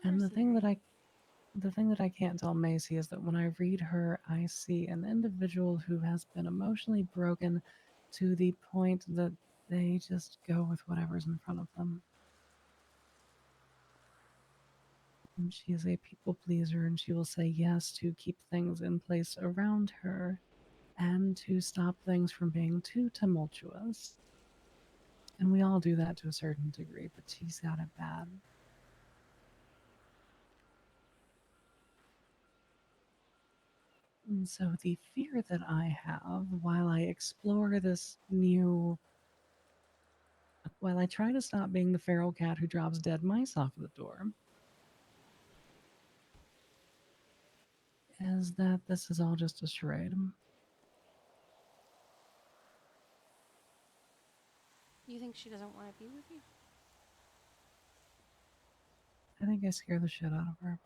And the thing that I can't tell Macy is that when I read her, I see an individual who has been emotionally broken to the point that they just go with whatever's in front of them. And she is a people pleaser, and she will say yes to keep things in place around her and to stop things from being too tumultuous. And we all do that to a certain degree, but she's got it bad. And so the fear that I have while I explore this new, while I try to stop being the feral cat who drops dead mice off the door, is that this is all just a charade. You think she doesn't want to be with you? I think I scare the shit out of her.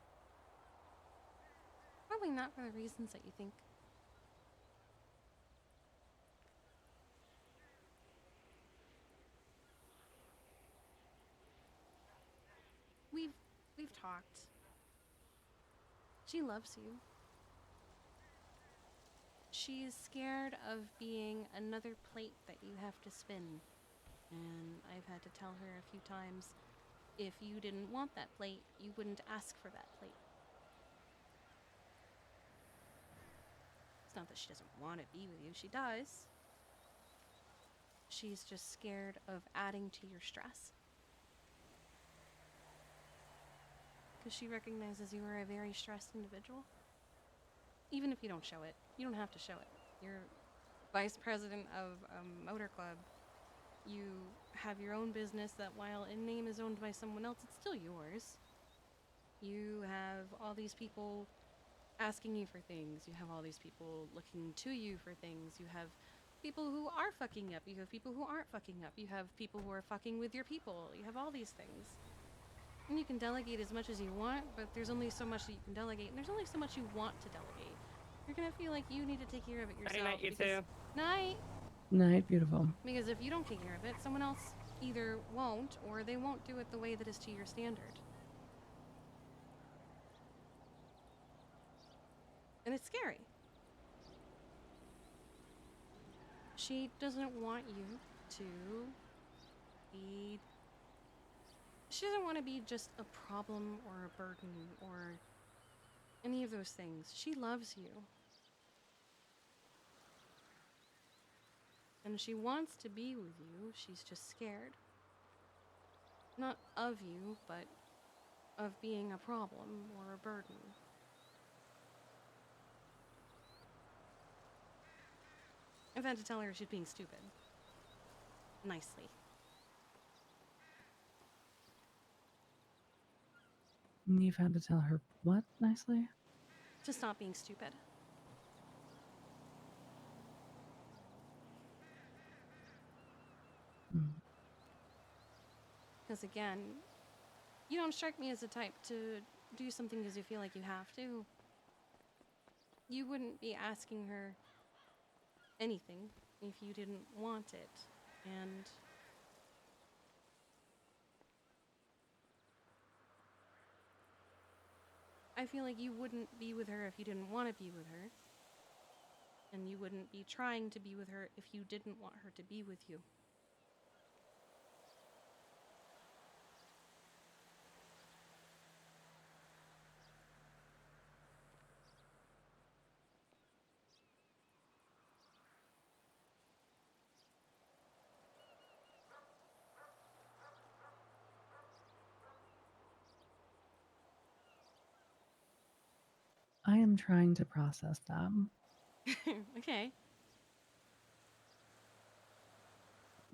Probably not for the reasons that you think. We've talked. She loves you. She's scared of being another plate that you have to spin. And I've had to tell her a few times, if you didn't want that plate, you wouldn't ask for that plate. It's not that she doesn't want to be with you, she does. She's just scared of adding to your stress. Because she recognizes you are a very stressed individual. Even if you don't show it. You don't have to show it. You're vice president of a motor club. You have your own business that, while in name is owned by someone else, it's still yours. You have all these people asking you for things. You have all these people looking to you for things. You have people who are fucking up. You have people who aren't fucking up. You have people who are fucking with your people. You have all these things. And you can delegate as much as you want, but there's only so much that you can delegate, and there's only so much you want to delegate. You're gonna feel like you need to take care of it yourself. Night, you too. Night! Night, beautiful. Because if you don't take care of it, someone else either won't, or they won't do it the way that is to your standard. And it's scary. She doesn't want you to be... She doesn't want to be just a problem or a burden or any of those things. She loves you. And she wants to be with you. She's just scared. Not of you, but of being a problem or a burden. I've had to tell her she's being stupid. Nicely. You've had to tell her what nicely? To stop being stupid. Because again, you don't strike me as the type to do something because you feel like you have to. You wouldn't be asking her anything if you didn't want it. And I feel like you wouldn't be with her if you didn't want to be with her. And you wouldn't be trying to be with her if you didn't want her to be with you. I am trying to process that. Okay.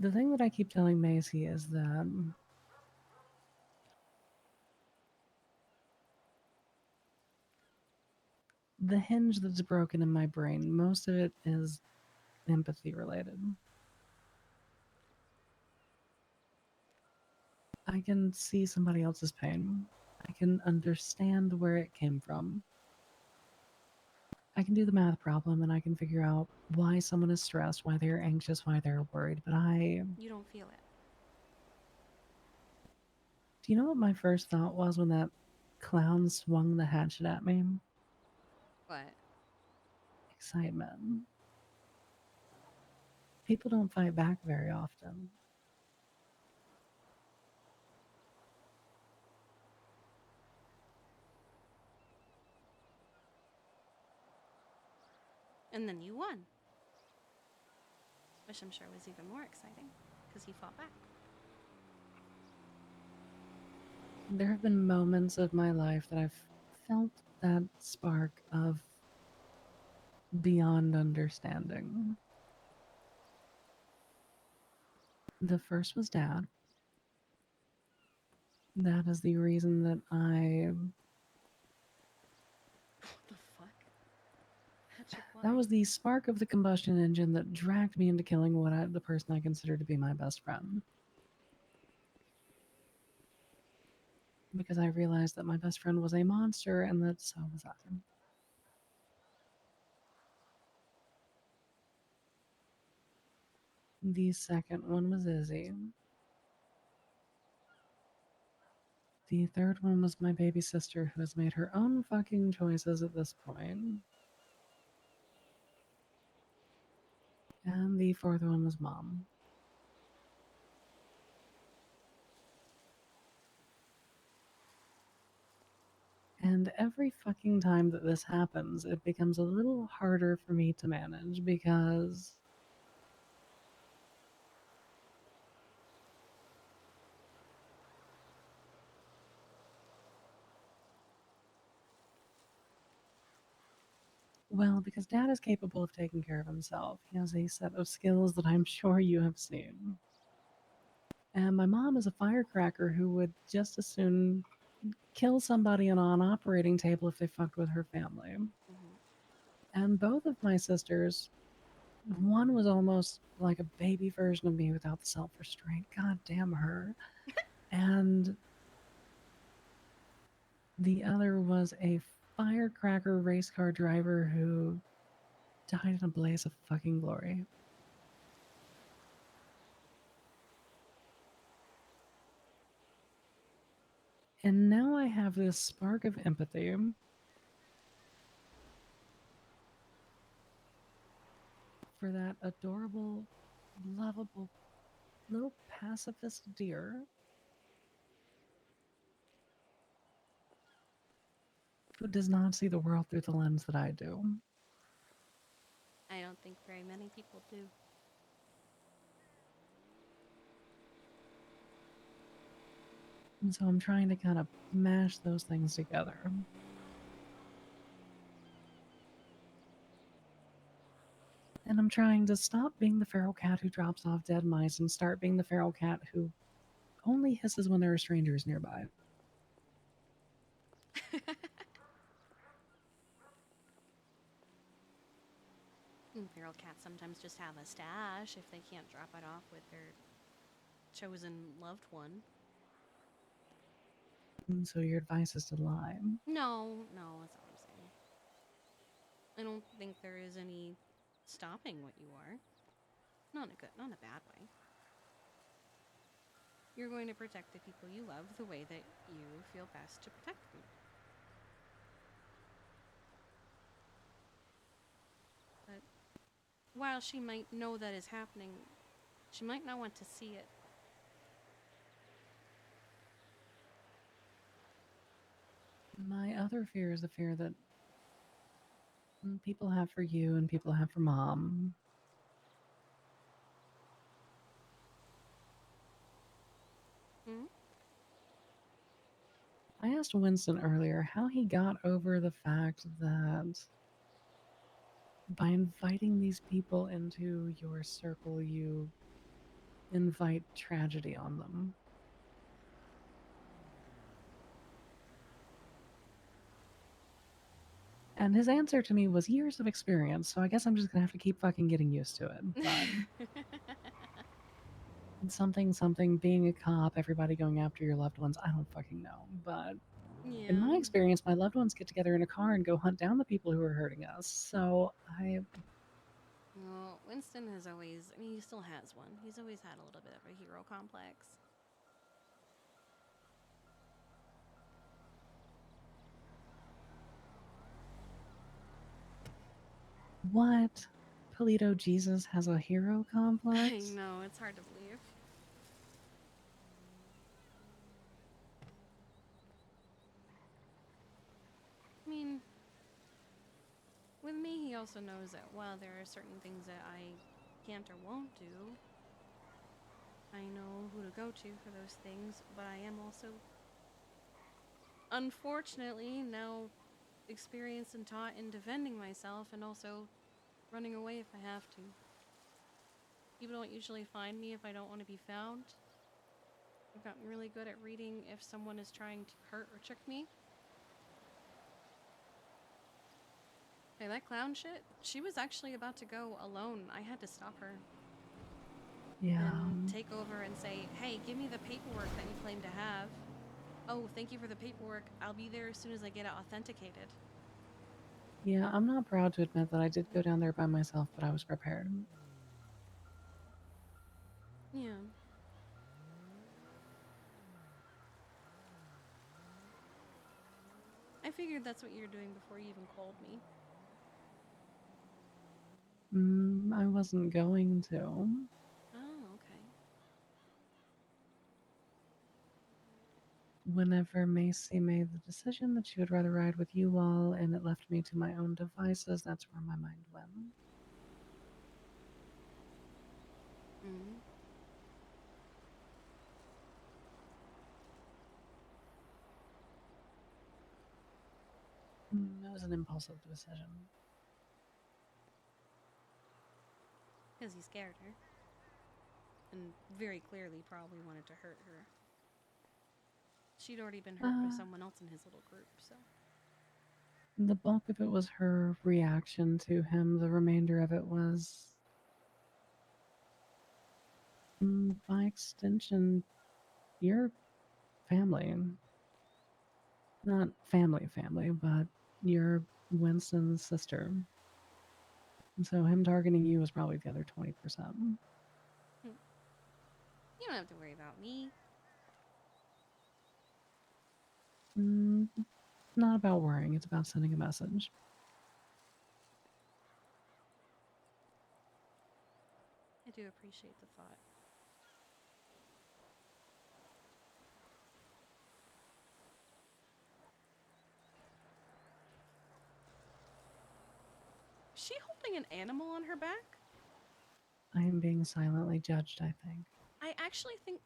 The thing that I keep telling Macy is that the hinge that's broken in my brain, most of it is empathy related. I can see somebody else's pain. I can understand where it came from. I can do the math problem and I can figure out why someone is stressed, why they're anxious, why they're worried, but You don't feel it. Do you know what my first thought was when that clown swung the hatchet at me? What? Excitement. People don't fight back very often. And then you won. Which I'm sure was even more exciting, because he fought back. There have been moments of my life that I've felt that spark of beyond understanding. The first was Dad. That is the reason that What the fuck? Hatchet that why? was the spark of the combustion engine that dragged me into killing the person I consider to be my best friend. Because I realized that my best friend was a monster and that so was I. The second one was Izzy. The third one was my baby sister who has made her own fucking choices at this point. And the fourth one was Mom. And every fucking time that this happens, it becomes a little harder for me to manage because well, because Dad is capable of taking care of himself. He has a set of skills that I'm sure you have seen. And my mom is a firecracker who would just as soon kill somebody on an operating table if they fucked with her family. Mhm. And both of my sisters, one was almost like a baby version of me without the self restraint. God damn her. And the other was a firecracker race car driver who died in a blaze of fucking glory. And now I have this spark of empathy for that adorable, lovable little pacifist deer who does not see the world through the lens that I do. I don't think very many people do. And so I'm trying to kind of mash those things together. And I'm trying to stop being the feral cat who drops off dead mice and start being the feral cat who only hisses when there are strangers nearby. Feral cats sometimes just have a stash if they can't drop it off with their chosen loved one. And so your advice is to lie. No, no, that's not what I'm saying. I don't think there is any stopping what you are. Not in a bad way. You're going to protect the people you love the way that you feel best to protect them. But while she might know that is happening, she might not want to see it. My other fear is the fear that people have for you and people have for Mom. Hmm? I asked Winston earlier how he got over the fact that by inviting these people into your circle, you invite tragedy on them. And his answer to me was years of experience, so I guess I'm just gonna have to keep fucking getting used to it. But something, being a cop, everybody going after your loved ones, I don't fucking know. But in my Yeah. experience, my loved ones get together in a car and go hunt down the people who are hurting us. So Well, Winston has always, I mean, he still has one. He's always had a little bit of a hero complex. what? Polito Jesus has a hero I complex? know, it's hard to believe. I mean, with me, he also knows that while there are certain things that I can't or won't do, I know who to go to for those things, but I am also, unfortunately, now experienced and taught in defending myself and also running away if I have to. People don't usually find me if I don't want to be found. I've gotten really good at reading if someone is trying to hurt or trick me. Hey, that clown shit, she was actually about to go alone. I had to stop her. Yeah. And take over and say, hey, give me the paperwork that you claim to have. Oh, thank you for the paperwork. I'll be there as soon as I get it authenticated. Yeah, I'm not proud to admit that I did go down there by myself, but I was prepared. Yeah. I figured that's what you were doing before you even called me. I wasn't going to. Oh, okay. Whenever Macy made the decision that she would rather ride with you all and it left me to my own devices, that's where my mind went. Mm-hmm. It was an impulsive decision. Because he scared her. And very clearly probably wanted to hurt her. She'd already been hurt by someone else in his little group, so. The bulk of it was her reaction to him. The remainder of it was, by extension, your family. Not family, but you're Winston's sister. And so him targeting you was probably the other 20%. You don't have to worry about me. Not about worrying, it's about sending a message. I do appreciate the thought. Is she holding an animal on her back? I am being silently judged, I think. I actually think...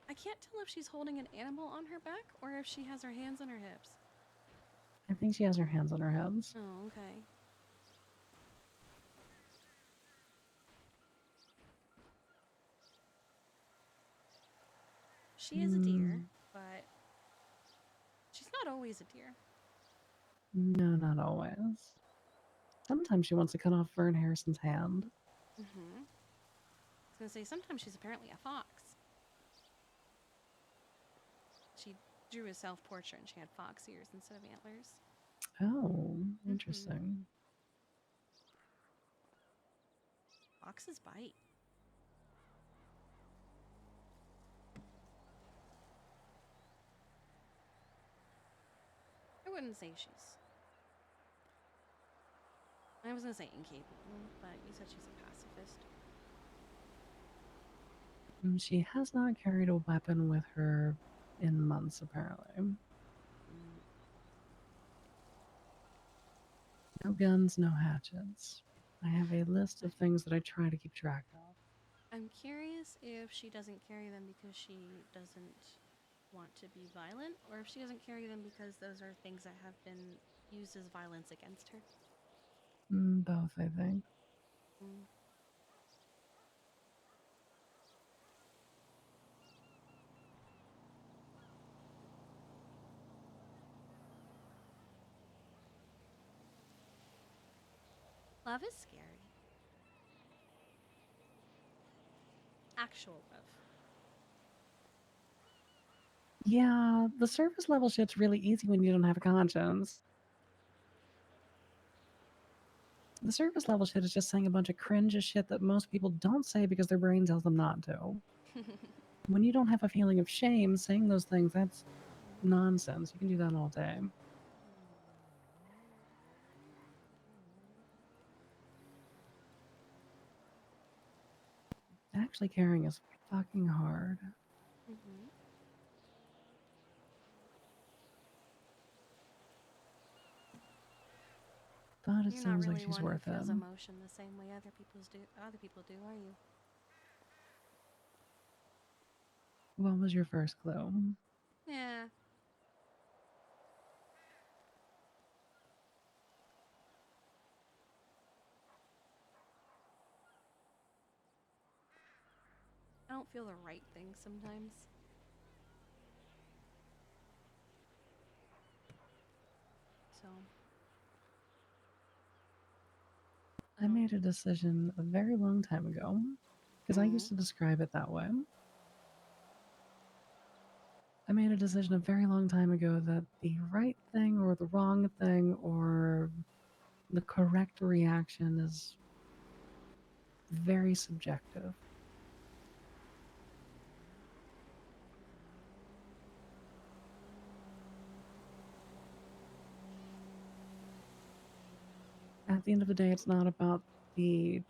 I can't tell if she's holding an animal on her back or if she has her hands on her hips. I think she has her hands on her hips. Oh, okay. She is a deer, but she's not always a deer. No, not always. Sometimes she wants to cut off Vern Harrison's hand. Mm-hmm. I was gonna say, sometimes she's apparently a fox. She drew a self-portrait and she had fox ears instead of antlers. Oh, interesting. Foxes bite. I wouldn't say she's... I was gonna say incapable, but you said she's a pacifist. She has not carried a weapon with her in months, apparently. No guns, no hatchets. I have a list of things that I try to keep track of. I'm curious if she doesn't carry them because she doesn't want to be violent, or if she doesn't carry them because those are things that have been used as violence against her. Both, I think. Love is scary. Actual love. Yeah, the surface level shit's really easy when you don't have a conscience. The surface level shit is just saying a bunch of cringe shit that most people don't say because their brain tells them not to. When you don't have a feeling of shame, saying those things, that's nonsense. You can do that all day. Actually carrying is fucking hard. But it You're not seems really like she's one worth who feels it. emotion the same way other people do, are you? What was your first clue? Yeah. I don't feel the right thing sometimes. So. I made a decision a very long time ago, because I used to describe it that way. I made a decision a very long time ago that the right thing or the wrong thing or the correct reaction is very subjective. At the end of the day, it's not about the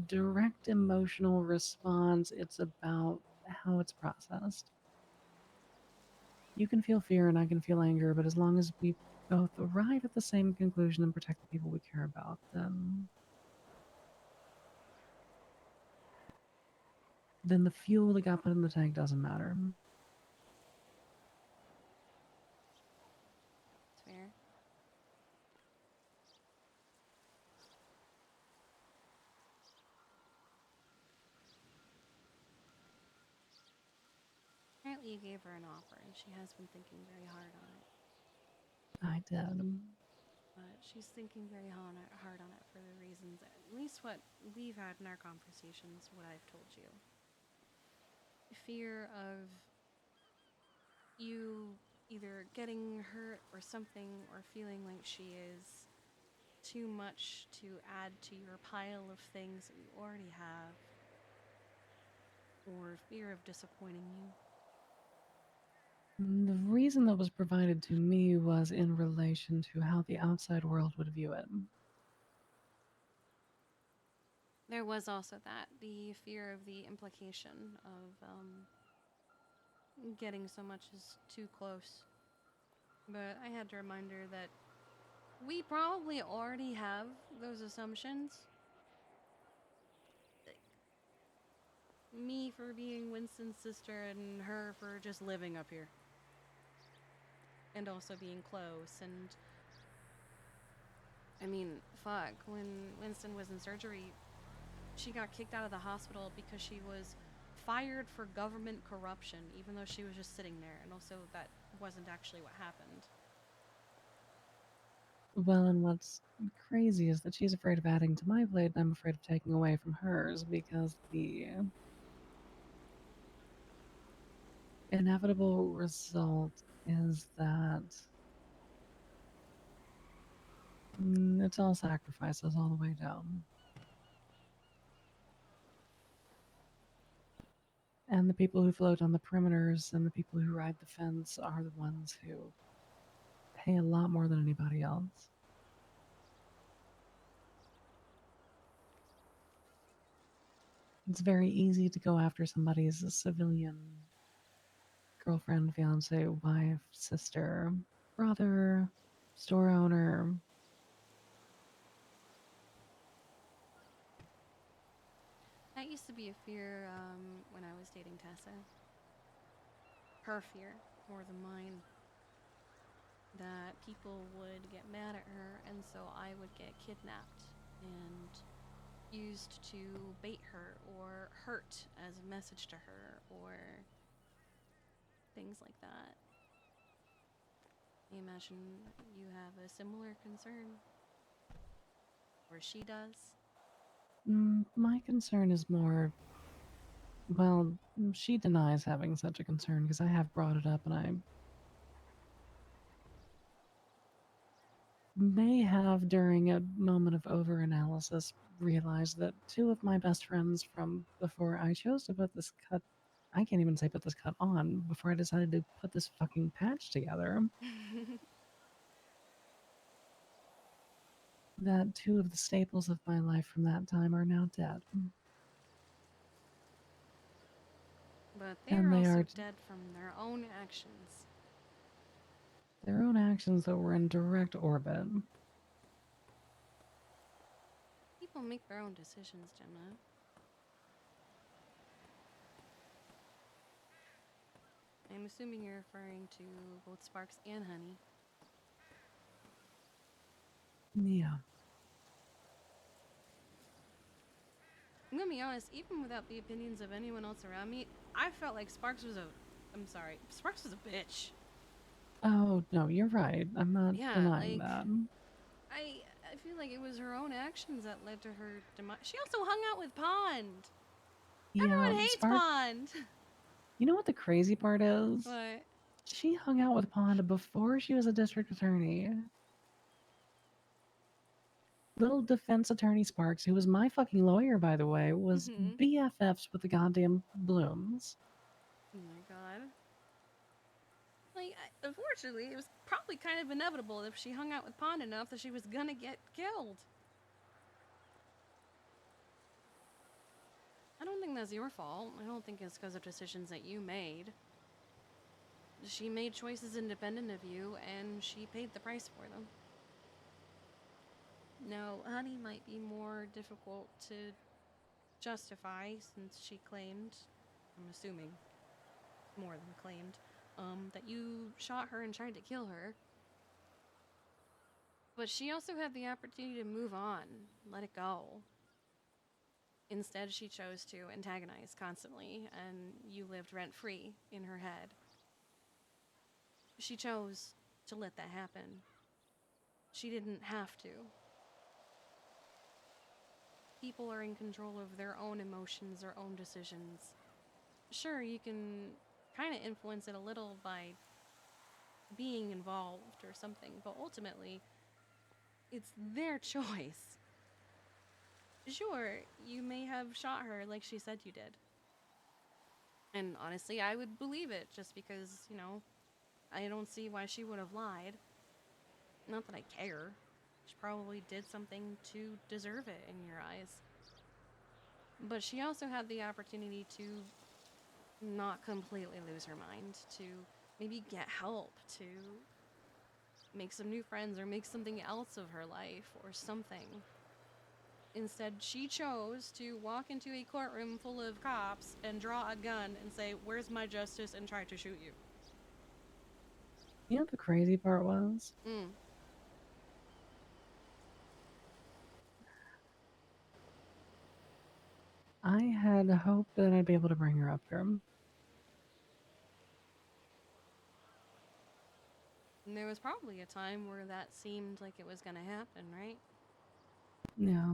direct emotional response, it's about how it's processed. You can feel fear and I can feel anger, but as long as we both arrive at the same conclusion and protect the people we care about, then the fuel that got put in the tank doesn't matter. It's fair. Apparently you gave her an offer, and she has been thinking very hard on it. I did. But she's thinking very hard on it for the reasons, at least what we've had in our conversations, what I've told you. Fear of you either getting hurt or something, or feeling like she is too much to add to your pile of things that you already have, or fear of disappointing you. The reason that was provided to me was in relation to how the outside world would view it. There was also that, the fear of the implication of getting so much as too close. But I had to remind her that we probably already have those assumptions. Me for being Winston's sister and her for just living up here. And also being close, and I mean, fuck, when Winston was in surgery, she got kicked out of the hospital because she was fired for government corruption, even though she was just sitting there, and also that wasn't actually what happened. Well, and what's crazy is that she's afraid of adding to my plate, and I'm afraid of taking away from hers, because the inevitable result is that it's all sacrifices all the way down. And the people who float on the perimeters and the people who ride the fence are the ones who pay a lot more than anybody else. It's very easy to go after somebody's civilian girlfriend, fiance, wife, sister, brother, store owner. That used to be a fear when I was dating Tessa. Her fear, more than mine. That people would get mad at her, and so I would get kidnapped and used to bait her or hurt as a message to her or things like that. I imagine you have a similar concern. Or she does. My concern is more, well, she denies having such a concern because I have brought it up, and I may have, during a moment of overanalysis, realized that two of my best friends from before I chose to put this cut, I can't even say put this cut on, before I decided to put this fucking patch together, that two of the staples of my life from that time are now dead. But And they're they also are dead from their own actions. their own actions that were in direct orbit. People make their own decisions, Gemma. I'm assuming you're referring to both Sparks and Honey. Yeah. I'm gonna be honest, even without the opinions of anyone else around me, I felt like Sparks was Sparks was a bitch. Oh, no, you're right. I'm not Yeah, denying like, that. I feel like it was her own actions that led to her demise. She also hung out with Pond. Yeah, Everyone hates Spark. Pond. You know what the crazy part is? What? She hung out with Pond before she was a district attorney. Little defense attorney Sparks, who was my fucking lawyer, by the way, was Mhm. BFFs with the goddamn Blooms. Oh my god. Like, unfortunately, it was probably kind of inevitable if she hung out with Pond enough that she was gonna get killed. I don't think that's your fault. I don't think it's because of decisions that you made. She made choices independent of you, and she paid the price for them. Now, Honey might be more difficult to justify since she claimed, I'm assuming, more than claimed, that you shot her and tried to kill her. But she also had the opportunity to move on, let it go. Instead, she chose to antagonize constantly, and you lived rent-free in her head. She chose to let that happen. She didn't have to. People are in control of their own emotions, their own decisions. Sure, you can kind of influence it a little by being involved or something, but ultimately, it's their choice. Sure, you may have shot her like she said you did. And honestly, I would believe it just because, you know, I don't see why she would have lied. Not that I care. She probably did something to deserve it in your eyes. But she also had the opportunity to not completely lose her mind, to maybe get help, to make some new friends or make something else of her life or something. Instead, she chose to walk into a courtroom full of cops and draw a gun and say, "Where's my justice?" and try to shoot you. You know what the crazy part was? Mm. I had hoped that I'd be able to bring her up here. And there was probably a time where that seemed like it was going to happen, right? Yeah.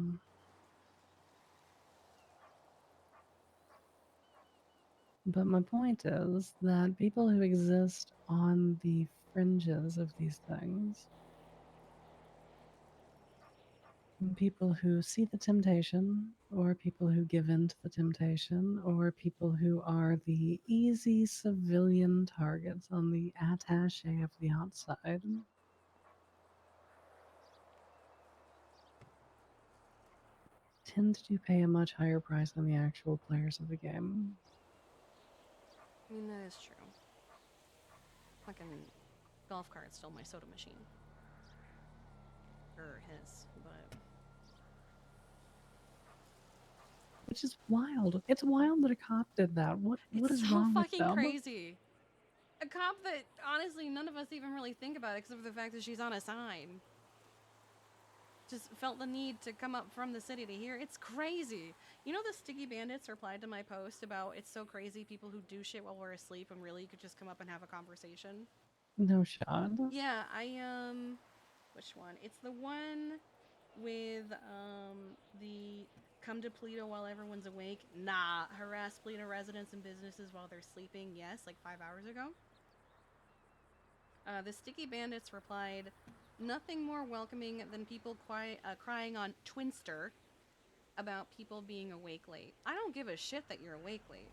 But my point is that people who exist on the fringes of these things, people who see the temptation, or people who give in to the temptation, or people who are the easy civilian targets on the attaché of the outside, tend to pay a much higher price than the actual players of the game. I mean, that is true. Fucking golf cart stole my soda machine. Or his, but... Which is wild. It's wild that a cop did that. What It's is so wrong with fucking them? crazy. A cop that, honestly, none of us even really think about except for the fact that she's on a sign. Just felt the need to come up from the city to hear. It's crazy. You know the Sticky Bandits replied to my post about it's so crazy people who do shit while we're asleep and really you could just come up and have a conversation? No shot. Yeah, which one? It's the one with, the come to Paleto while everyone's awake. Nah, harass Paleto residents and businesses while they're sleeping. Yes, like 5 hours ago. The Sticky Bandits replied, nothing more welcoming than people crying on Twinster about people being awake late. I don't give a shit that you're awake late.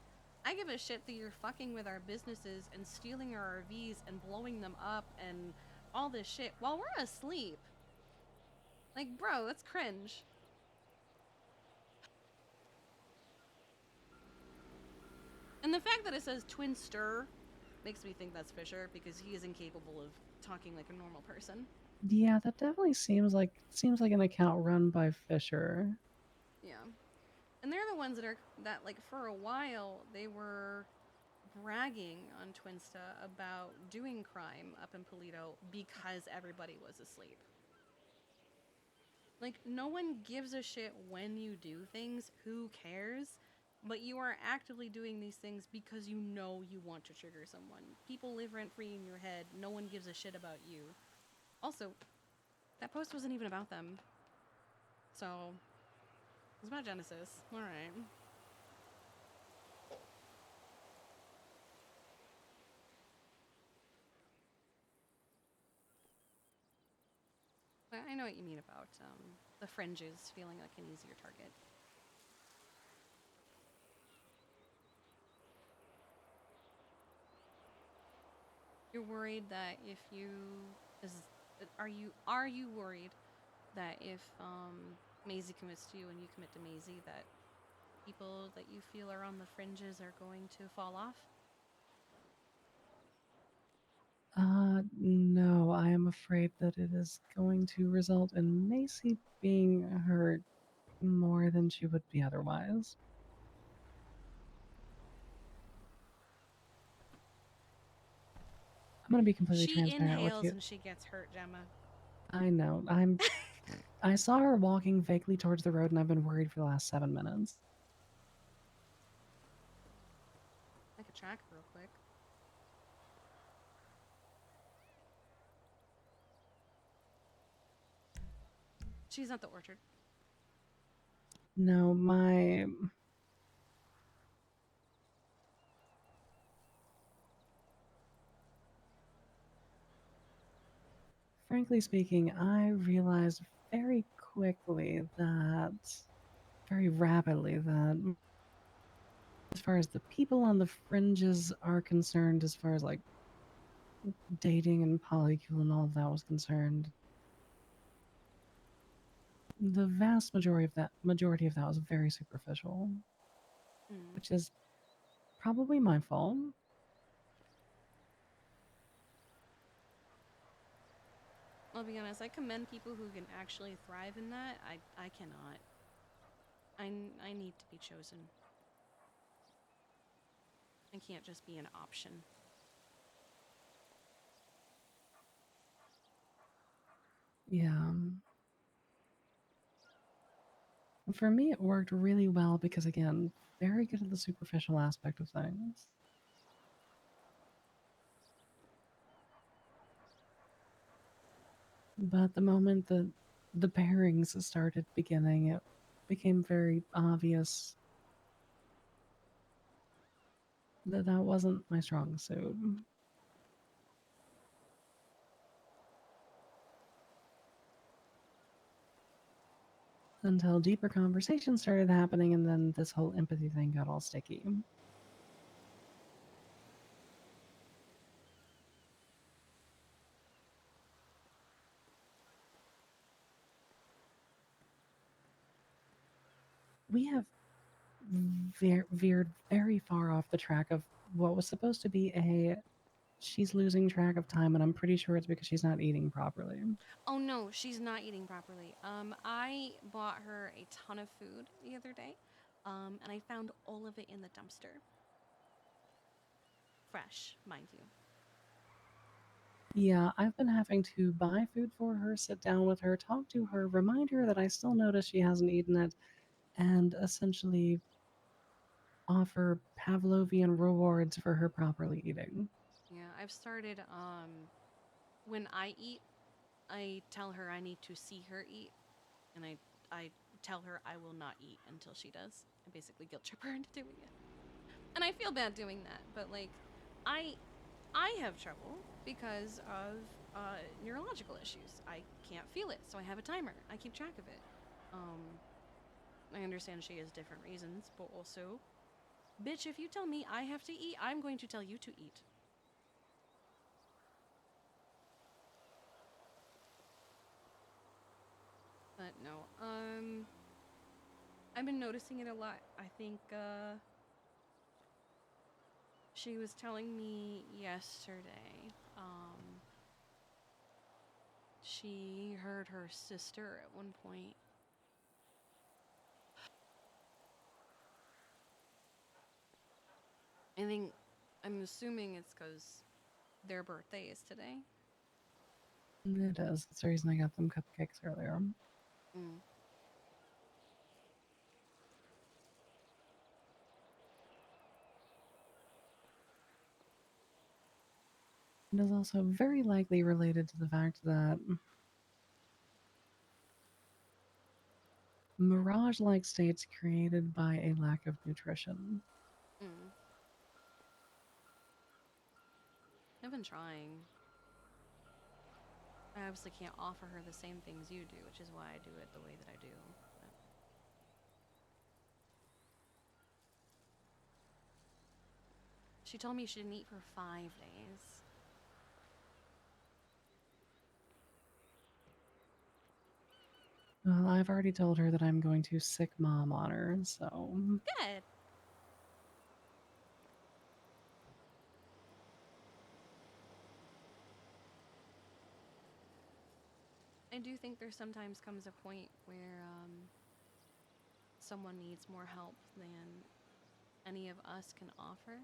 I give a shit that you're fucking with our businesses and stealing our RVs and blowing them up and all this shit while we're asleep. Like, bro, that's cringe. And the fact that it says Twinster makes me think that's Fisher because he is incapable of talking like a normal person. Yeah, that definitely seems like an account run by Fisher. Yeah. And they're the ones that like for a while they were bragging on Twinsta about doing crime up in Paleto because everybody was asleep. Like, no one gives a shit when you do things. Who cares? But you are actively doing these things because you know you want to trigger someone. People live rent-free in your head. No one gives a shit about you. Also, that post wasn't even about them. So, it was about Genesis. Alright. But I know what you mean about the fringes feeling like an easier target. You're worried that if you are you worried that if Maisie commits to you and you commit to Maisie, that people that you feel are on the fringes are going to fall off? No, I am afraid that it is going to result in Macy being hurt more than she would be otherwise. I'm gonna be completely She transparent with inhales you. and she gets hurt, Gemma. I know. I saw her walking vaguely towards the road and I've been worried for the last 7 minutes. I could track her real quick. She's at the orchard. No, my frankly speaking, I realized very quickly that, very rapidly, that as far as the people on the fringes are concerned, as far as like dating and polycule and all of that was concerned, the vast majority of that was very superficial, which is probably my fault. I'll be honest, I commend people who can actually thrive in that. I cannot. I need to be chosen. I can't just be an option. Yeah. For me, it worked really well because, again, very good at the superficial aspect of things. But the moment that the pairings started beginning, it became very obvious that that wasn't my strong suit. Until deeper conversations started happening, and then this whole empathy thing got all sticky. We have veered very far off the track of what was supposed to be a she's losing track of time, and I'm pretty sure it's because she's not eating properly. Oh no, she's not eating properly. I bought her a ton of food the other day, and I found all of it in the dumpster. Fresh, mind you. Yeah, I've been having to buy food for her, sit down with her, talk to her, remind her that I still notice she hasn't eaten it, and essentially offer Pavlovian rewards for her properly eating. Yeah, I've started, when I eat, I tell her I need to see her eat, and I tell her I will not eat until she does. I basically guilt trip her into doing it. And I feel bad doing that, but like, I have trouble because of neurological issues. I can't feel it, so I have a timer. I keep track of it. I understand she has different reasons, but also, bitch, if you tell me I have to eat, I'm going to tell you to eat. But no, I've been noticing it a lot. I think, she was telling me yesterday, she heard her sister at one point. I'm assuming it's because their birthday is today. It is. That's the reason I got them cupcakes earlier. Mm. It is also very likely related to the fact that mirage-like states created by a lack of nutrition. Mm. I've been trying. I obviously can't offer her the same things you do, which is why I do it the way that I do. But she told me she didn't eat for 5 days. Well, I've already told her that I'm going to sick mom on her, so Good. I do think there sometimes comes a point where someone needs more help than any of us can offer.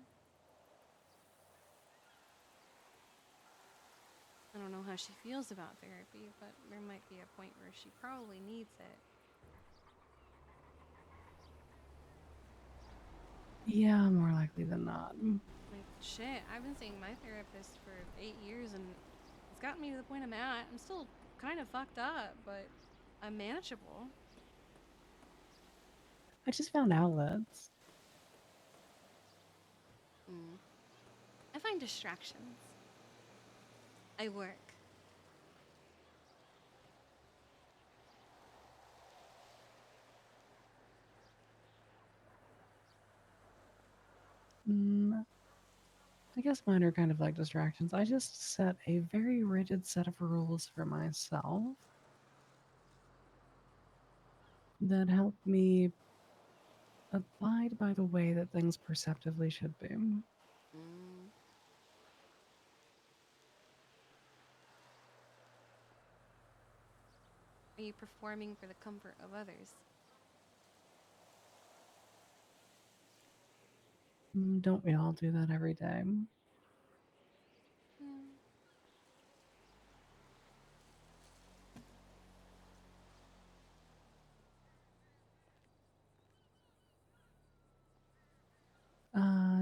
I don't know how she feels about therapy, but there might be a point where she probably needs it. yeah, more likely than not. Like, shit, I've been seeing my therapist for 8 years and it's gotten me to the point I'm at. I'm still kind of fucked up, but I'm manageable. I just found outlets. Mm. I find distractions. I work. I guess mine are kind of like distractions. I just set a very rigid set of rules for myself that help me abide by the way that things perceptively should be. Mm. Are you performing for the comfort of others? Don't we all do that every day? Mm.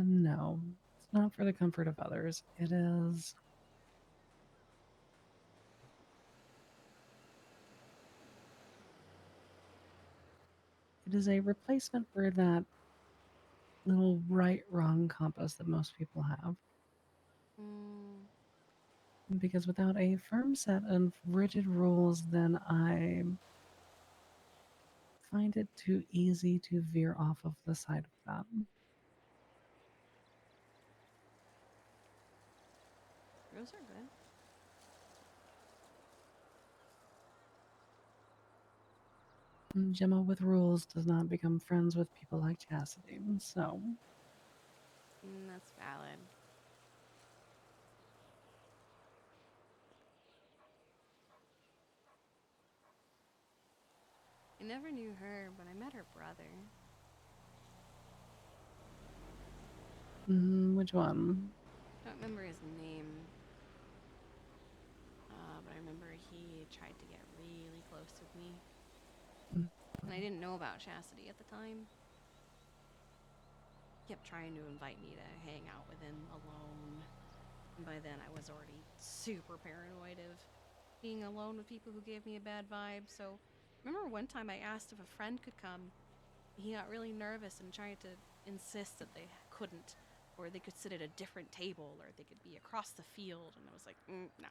No. It's not for the comfort of others. It is. It is a replacement for that little right wrong compass that most people have. Mm. Because without a firm set of rigid rules, then I find it too easy to veer off of the side of that. Rules are good. Gemma with rules does not become friends with people like Chastity, so That's valid. I never knew her, but I met her brother. which one? I don't remember his name. But I remember he tried to get really close with me. Mm. And I didn't know about Chastity at the time. He kept trying to invite me to hang out with him alone. And by then I was already super paranoid of being alone with people who gave me a bad vibe. So remember one time I asked if a friend could come. He got really nervous and tried to insist that they couldn't, or they could sit at a different table, or they could be across the field. And I was like, no.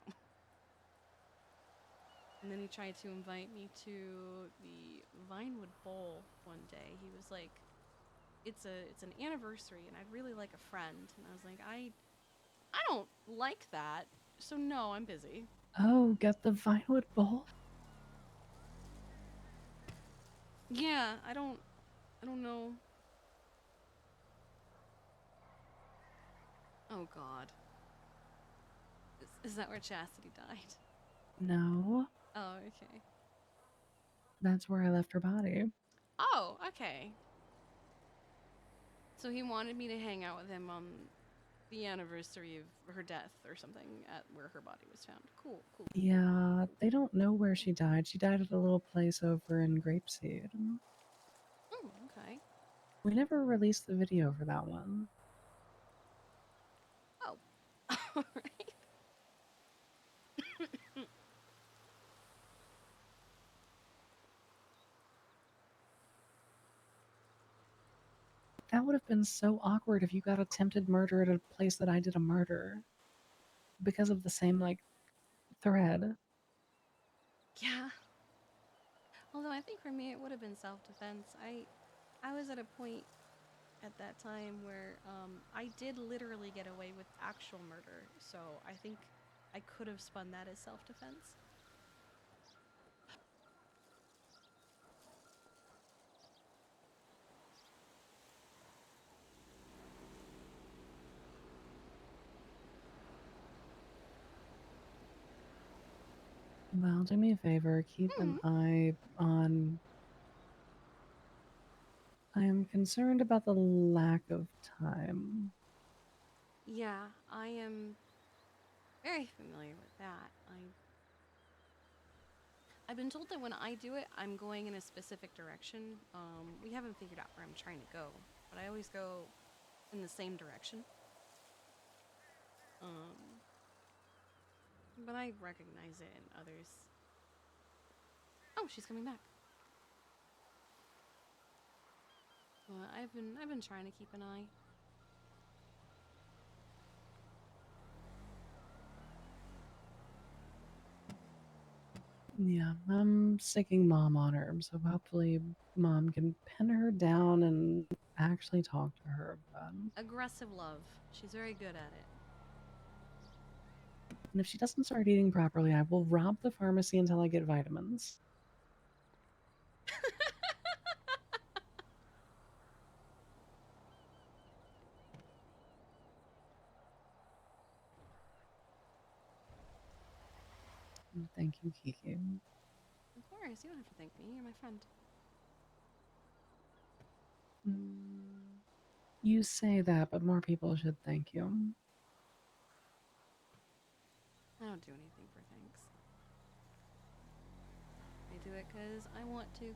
And then he tried to invite me to the Vinewood Bowl one day. He was like, it's an anniversary and I'd really like a friend. And I was like, I don't like that. So no, I'm busy. Oh, get the Vinewood Bowl? Yeah, I don't know. Oh god. Is that where Chastity died? No, Oh, okay. that's where I left her body. Oh, okay. So he wanted me to hang out with him on the anniversary of her death or something at where her body was found. Cool, cool. Yeah, they don't know where she died. She died at a little place over in Grapeseed. Oh, okay. We never released the video for that one. Oh, all right. That would have been so awkward if you got attempted murder at a place that I did a murder because of the same like thread. Yeah. Although I think for me it would have been self-defense. I was at a point at that time where I did literally get away with actual murder, so I think I could have spun that as self-defense. Well, do me a favor, keep an eye on. I am concerned about the lack of time. Yeah, I am very familiar with that. I've been told that when I do it, I'm going in a specific direction. We haven't figured out where I'm trying to go, but I always go in the same direction. But I recognize it in others. Oh, she's coming back. Well, I've been trying to keep an eye. Yeah, I'm sticking Mom on her, so hopefully Mom can pin her down and actually talk to her about it. Aggressive love. She's very good at it. And if she doesn't start eating properly, I will rob the pharmacy until I get vitamins. Thank you, Kiki. Of course, you don't have to thank me. You're my friend. You say that, but more people should thank you. I don't do anything for thanks. I do it because I want to.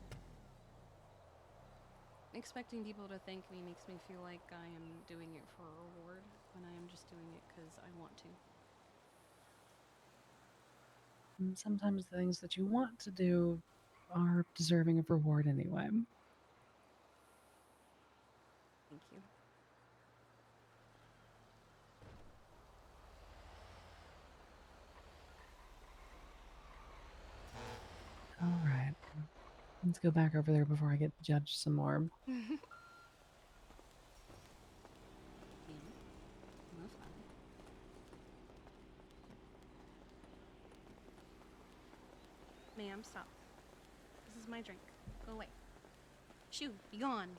Expecting people to thank me makes me feel like I am doing it for a reward when I am just doing it because I want to. And sometimes the things that you want to do are deserving of reward anyway. Thank you. All right. Let's go back over there before I get judged some more. Ma'am, stop. This is my drink. Go away. Shoo, be gone.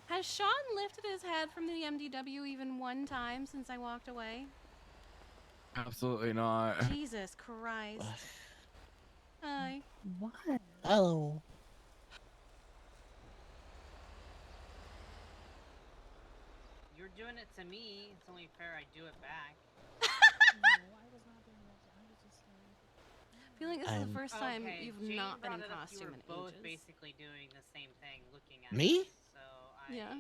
Has Sean lifted his head from the MDW even one time since I walked away? Absolutely not. Jesus Christ. Hi. What? Oh. You're doing it to me. It's only fair I do it back. I feel like this is the first time you've Jane not been in brought it up. costume You in were both ages. basically doing the same thing, looking at Me? us, so I Yeah.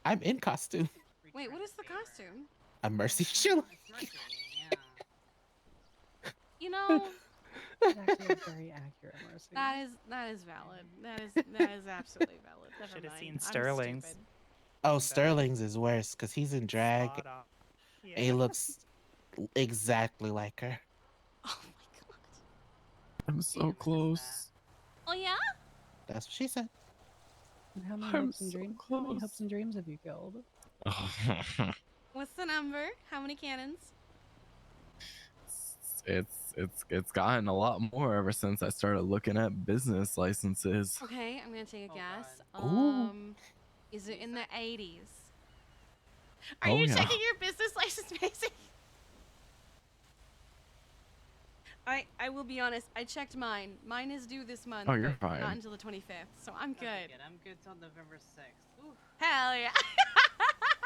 I'm in costume. Wait, what is the costume? I'm Mercy Shilley. It's Mercy, yeah. You know, It's actually very accurate, Mercy. that is valid. That is absolutely valid. Never Should have mind. seen I'm Sterling's. stupid. Oh, Sterling's is worse because he's in drag. Spot on. And he looks exactly like her. Oh my god. I'm so close. Oh yeah? That's what she said. And how many I'm hopes and so dreams? How many close. hopes and dreams have you killed? What's the number? How many cannons? It's gotten a lot more ever since I started looking at business licenses. Okay, I'm gonna take a guess. Ooh. Is it in the 80s? Are Oh, you yeah. checking your business license, Macy? I will be honest. I checked mine. Mine is due this month. Oh, you're but fine. Not until the 25th, so I'm good. I'm good. I'm good till November 6th. Ooh. Hell yeah. Hell yeah.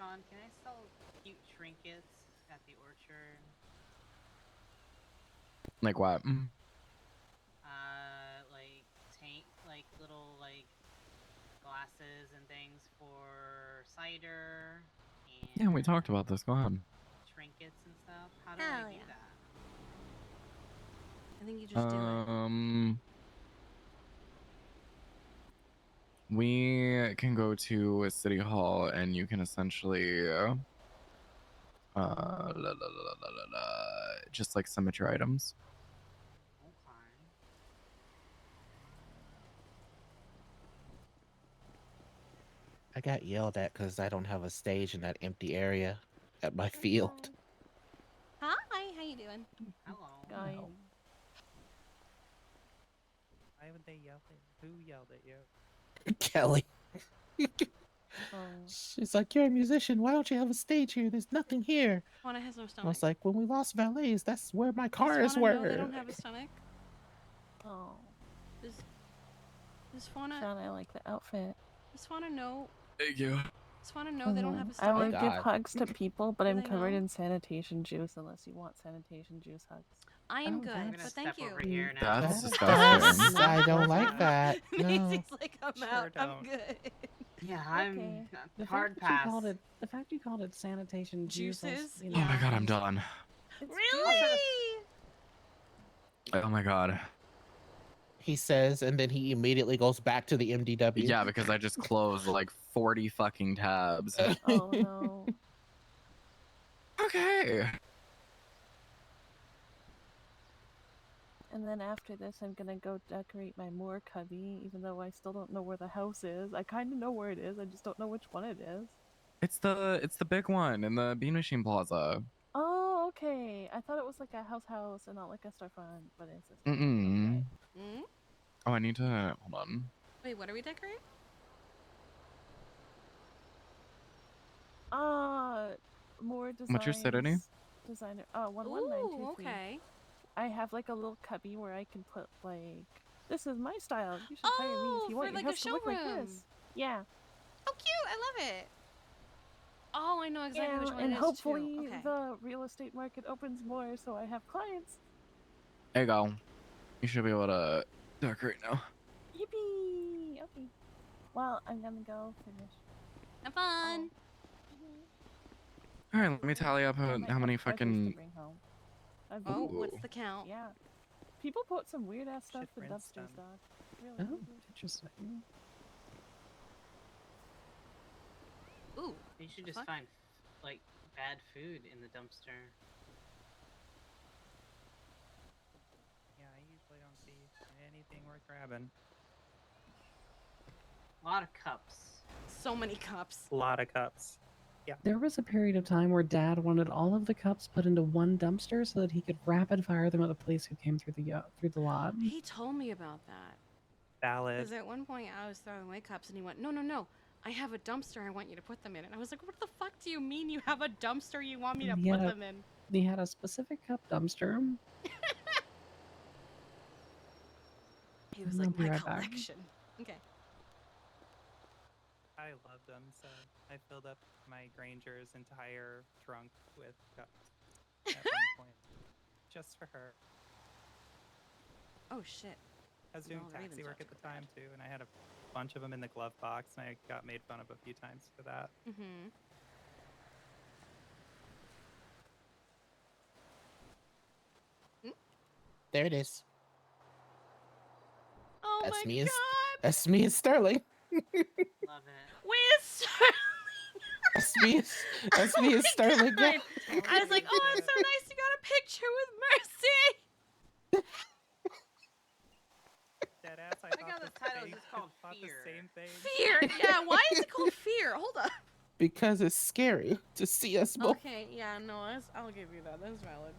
Sean, can I sell cute trinkets at the orchard? Like what? Like little like glasses and things for cider and Yeah, we talked about this. Go ahead. trinkets and stuff. How do Hell I do yeah. that? I think you just do it. We can go to City Hall and you can essentially just like submit your items. Okay. I got yelled at because I don't have a stage in that empty area at my field. Hi, how you doing? Hello. Guy. Why would they yell at you? Who yelled at you? Kelly. Oh. She's like, you're a musician. Why don't you have a stage here? There's nothing here. Fauna has no I stomach. was like, when we lost valets, that's where my Does cars Fauna know were. they don't have a stomach? Oh. Does Fauna? Sean, I like the outfit. Does Fauna know? Thank you. Does Fauna know they don't have a I stomach? would give God. hugs to people, but Do I'm they covered know? in sanitation juice unless you want sanitation juice hugs. I am Oh, good, I'm but gonna thank step you. over here now. That's That's disgusting. I don't like that. No. Macy's like, I'm Sure out. I'm don't. good. Yeah, I'm Okay. The hard fact that you pass. called it, the fact you called it sanitation juice, Juices? you Oh my Yeah. god, I'm done. It's Really? Oh my god. He says, and then he immediately goes back to the MDW. Yeah, because I just closed like 40 fucking tabs. Oh no. Okay. And then after this, I'm gonna go decorate my moor cubby, even though I still don't know where the house is. I kind of know where it is. I just don't know which one it is. It's the big one in the Bean Machine Plaza. Oh, okay. I thought it was like a house and not like a storefront, but it's a storefront. Mm-mm. Okay. Mm? Oh, I need to hold on. Wait, what are we decorating? More designs. What's your city? Designer. Ooh, 11923. okay. I have like a little cubby where I can put like, this is my style. You should hire me Oh, if you for want your like a house to look like showroom. this. Yeah. Oh, cute! I love it. Oh, I know exactly which Yeah, one and it is hopefully too. Okay. the real estate market opens more so I have clients. There you go. You should be able to decorate now. Yippee! Okay. Well, I'm gonna go finish. Have fun. All right, let me tally up I might how many have treasures to fucking. bring home. That'd Oh, be- what's the count? Yeah. People put some weird ass stuff Should in rinse dumpsters, them. dog. Really Oh, weird. interesting. Ooh. You should The just fuck? find like bad food in the dumpster. Yeah, I usually don't see anything worth grabbing. A lot of cups. So many cups. A lot of cups. Yeah. There was a period of time where Dad wanted all of the cups put into one dumpster so that he could rapid fire them at the police who came through the lot. He told me about that. Valid. Because at one point I was throwing away cups and he went, no. I have a dumpster I want you to put them in. And I was like, what the fuck do you mean you have a dumpster you want me to Yeah. put them in? He had a specific cup dumpster. He was I'll like, be my right back. collection. Okay. I loved them, so I filled up my Granger's entire trunk with cups at one point. Just for her. Oh, shit. I was doing No, taxi Raven's work not at the too bad. time, too, and I had a bunch of them in the glove box, and I got made fun of a few times for that. Mm-hmm. There it is. Oh That's my me and god! that's me and Sterling. Love it. Where's That's me and Sterling. Yeah. I was like, oh, it's so nice you got a picture with Mercy! Deadass, I got thought the the title thing- just called thought Fear. the same thing. Fear! Yeah, why is it called Fear? Hold up. Because it's scary to see us both. Okay, yeah, no, I'll give you that. That's valid.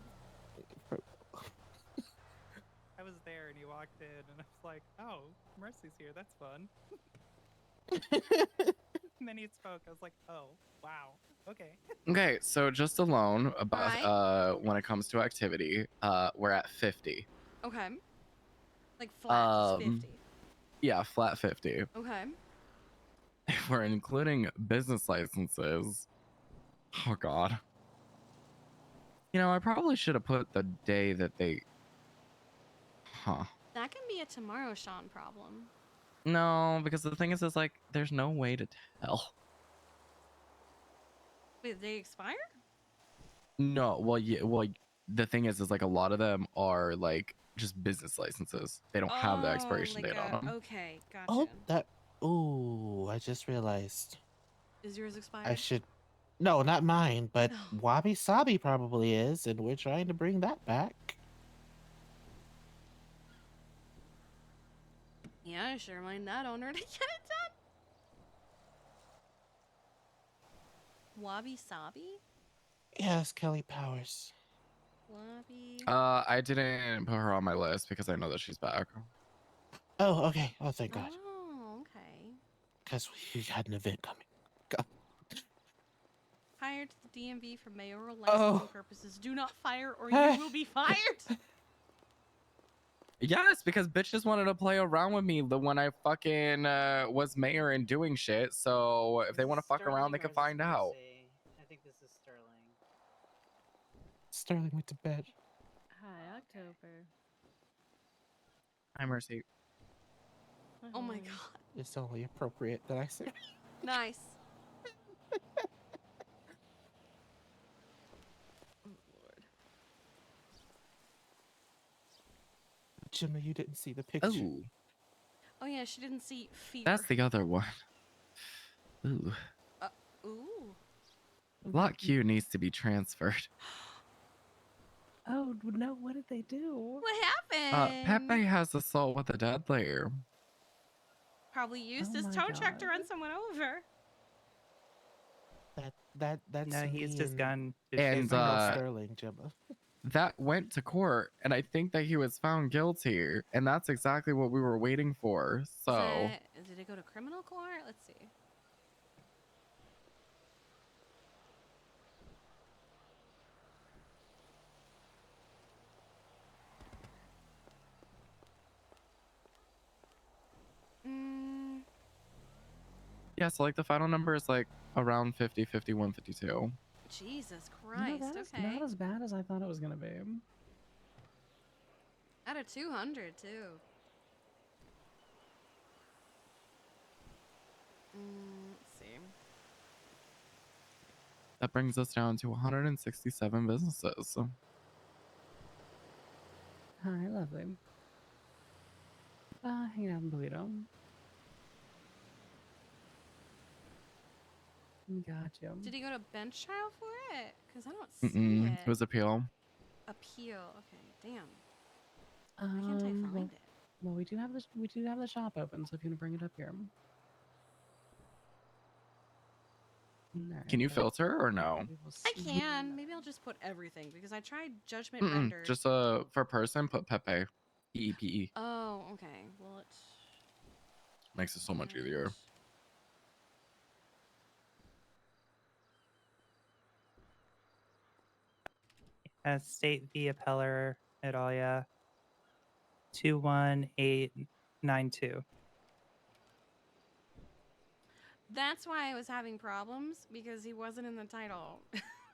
I was there, and he walked in, and I was like, oh, Mercy's here. That's fun. And then he spoke. I was like, oh, wow. Okay. Okay, so just alone about Alright. when it comes to activity, we're at 50. Okay. Like flat, just 50. Yeah, flat 50. Okay. If we're including business licenses, Oh God. You know, I probably should have put the day that they. Huh. That can be a tomorrow Sean problem. No, because the thing is like, there's no way to tell. Wait, did they expire? No, well, yeah, well, the thing is like a lot of them are like just business licenses. They don't have the expiration like date on them. okay, gotcha. Oh, that. Ooh, I just realized. Is yours I expired? should. No, not mine, but No. Wabi Sabi probably is, and we're trying to bring that back. Yeah, I sure mind that owner to get it done. Wabi Sabi? Yes, Kelly Powers. Wabi. I didn't put her on my list because I know that she's back. Oh, okay. Oh, thank God. Oh, okay. Because we had an event coming. God. Hired to the DMV for mayoral licensing purposes. Do not fire or you will be fired. Yes, because bitches wanted to play around with me when I fucking was mayor and doing shit. So if they want to fuck around, they can find out. I think this is Sterling. Sterling went to bed. Hi, October. Hi, Mercy. Oh my God. It's only appropriate that I say. Nice. Gemma, you didn't see the picture. Oh, Oh yeah, she didn't see fever. that's the other one. Ooh. Ooh. Lot Q needs to be transferred. Oh no! What did they do? What happened? Pepe has assault with a deadly. Probably used Oh his my tow truck to God. run someone over. That's No, he used his me gun to And, shoot someone else. Sterling, Gemma. That went to court, and I think that he was found guilty, and that's exactly what we were waiting for. So, Did it go to criminal court? Let's see. yeah, so like the final number is like around 50, 51, 52. Jesus You know, Christ. that is Okay. not as bad as I thought it was gonna be. Out of 200 too. Let's see. That brings us down to 167 businesses. Hi, lovely. Hanging out in Toledo. Gotcha. Did he go to bench trial for it? Because I don't see It was appeal. Appeal. Okay, damn. Why can't I Well, find it? well, we do have the shop open, so if you want to bring it up here. Can you filter or no? I can. Maybe I'll just put everything because I tried judgment rendered. Just for person, put Pepe. PEPE. Oh, okay. Well, it's Makes it so much easier. State v. Appeller et al. Yeah. 21892. That's why I was having problems because he wasn't in the title.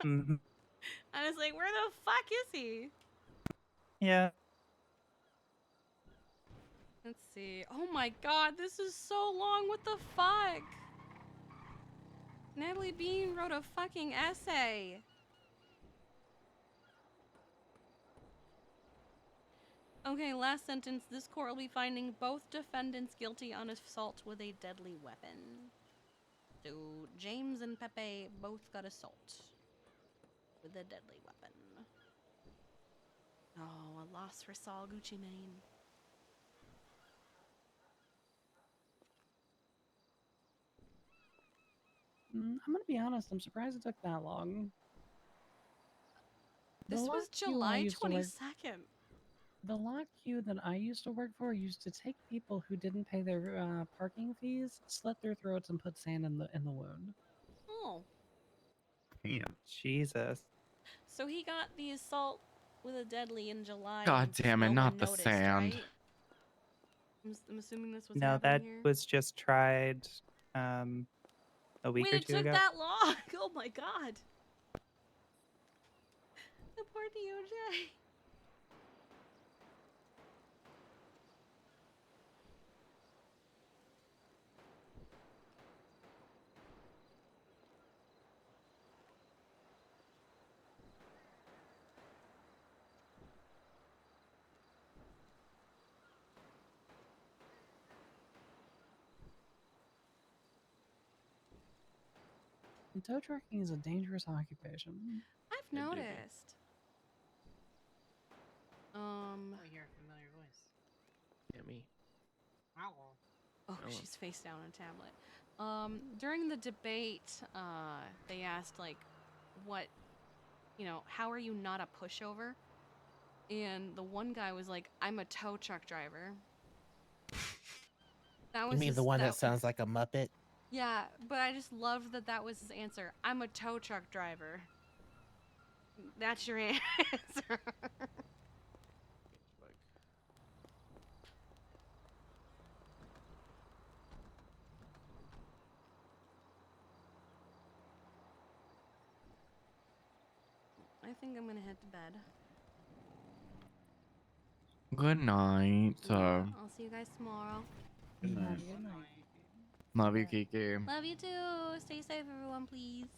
Mm-hmm. I was like, where the fuck is he? Yeah. Let's see. Oh my God, this is so long. What the fuck? Natalie Bean wrote a fucking essay. Okay, last sentence. This court will be finding both defendants guilty on assault with a deadly weapon. So, James and Pepe both got assault with a deadly weapon. Oh, a loss for Saul Gucci Mane. I'm gonna be honest. I'm surprised it took that long. This was July 22nd. The lock queue that I used to work for used to take people who didn't pay their parking fees, slit their throats, and put sand in the wound. Oh. Damn. Jesus. So he got the assault with a deadly in July. God and damn it, no not one the noticed, sand. right? I'm assuming this was No, happening that here. was just tried a week Wait, or it two took ago. that long? Oh my God. The poor DOJ. And tow trucking is a dangerous occupation. I've noticed. Oh, I hear a familiar voice. Yeah, me. Ow. Oh, she's face down on a tablet. During the debate, they asked like, what, how are you not a pushover? And the one guy was like, I'm a tow truck driver. That was You mean the one that sounds like a Muppet? Yeah, but I just loved that was his answer. I'm a tow truck driver. That's your answer. I think I'm gonna head to bed. Good night. I'll see you guys tomorrow. Good night. Love you, Kiki. Love you too. Stay safe, everyone, please.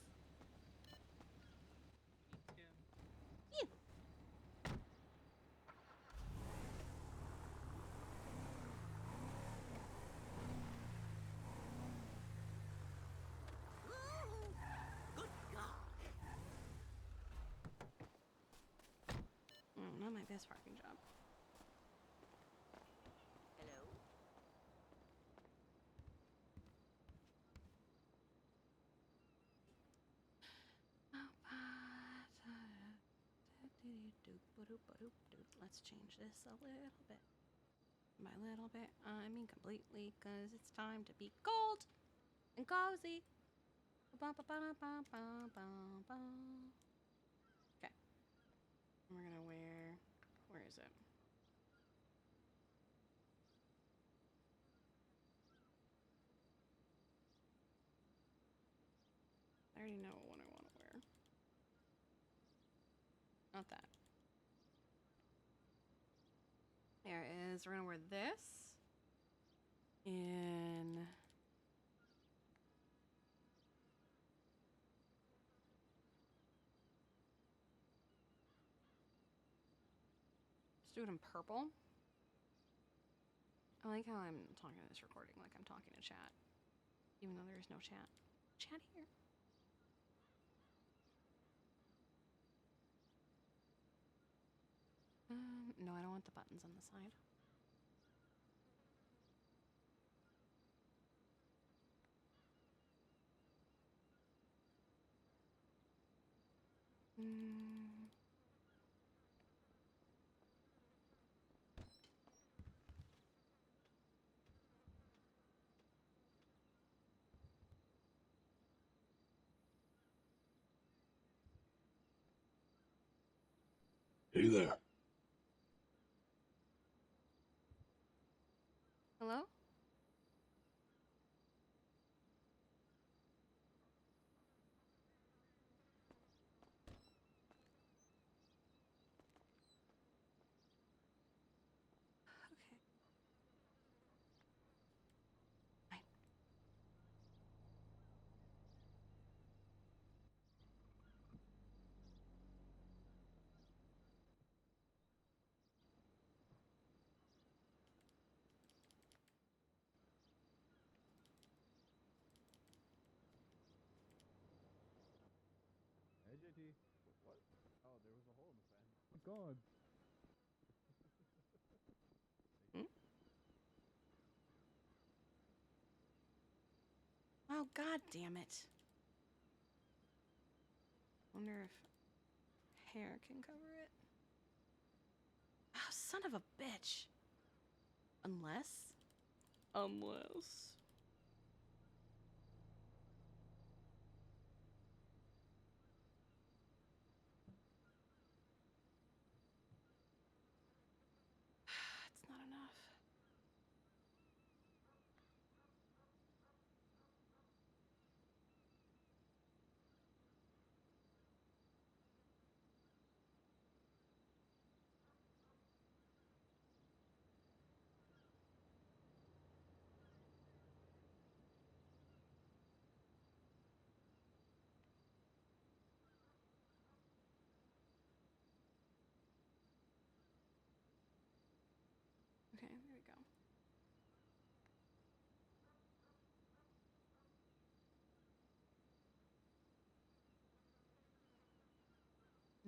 Yeah. Not my best parking job. Hello. Let's change this a little bit. By a little bit, I mean completely, because it's time to be cold and cozy. Okay. We're gonna wear. Where is it? I already know what I want to wear. Not that. There it is. We're gonna wear this. In. Let's do it in purple. I like how I'm talking to this recording like I'm talking to chat. Even though there is no chat. Chat here. No, I don't want the buttons on the side. Hey there. Hello? Okay. Fine. Hey, JT. What? Oh, there was a hole in the fan. It's gone. Oh, god damn it. Wonder if hair can cover it. Oh, son of a bitch. Unless. It's not enough.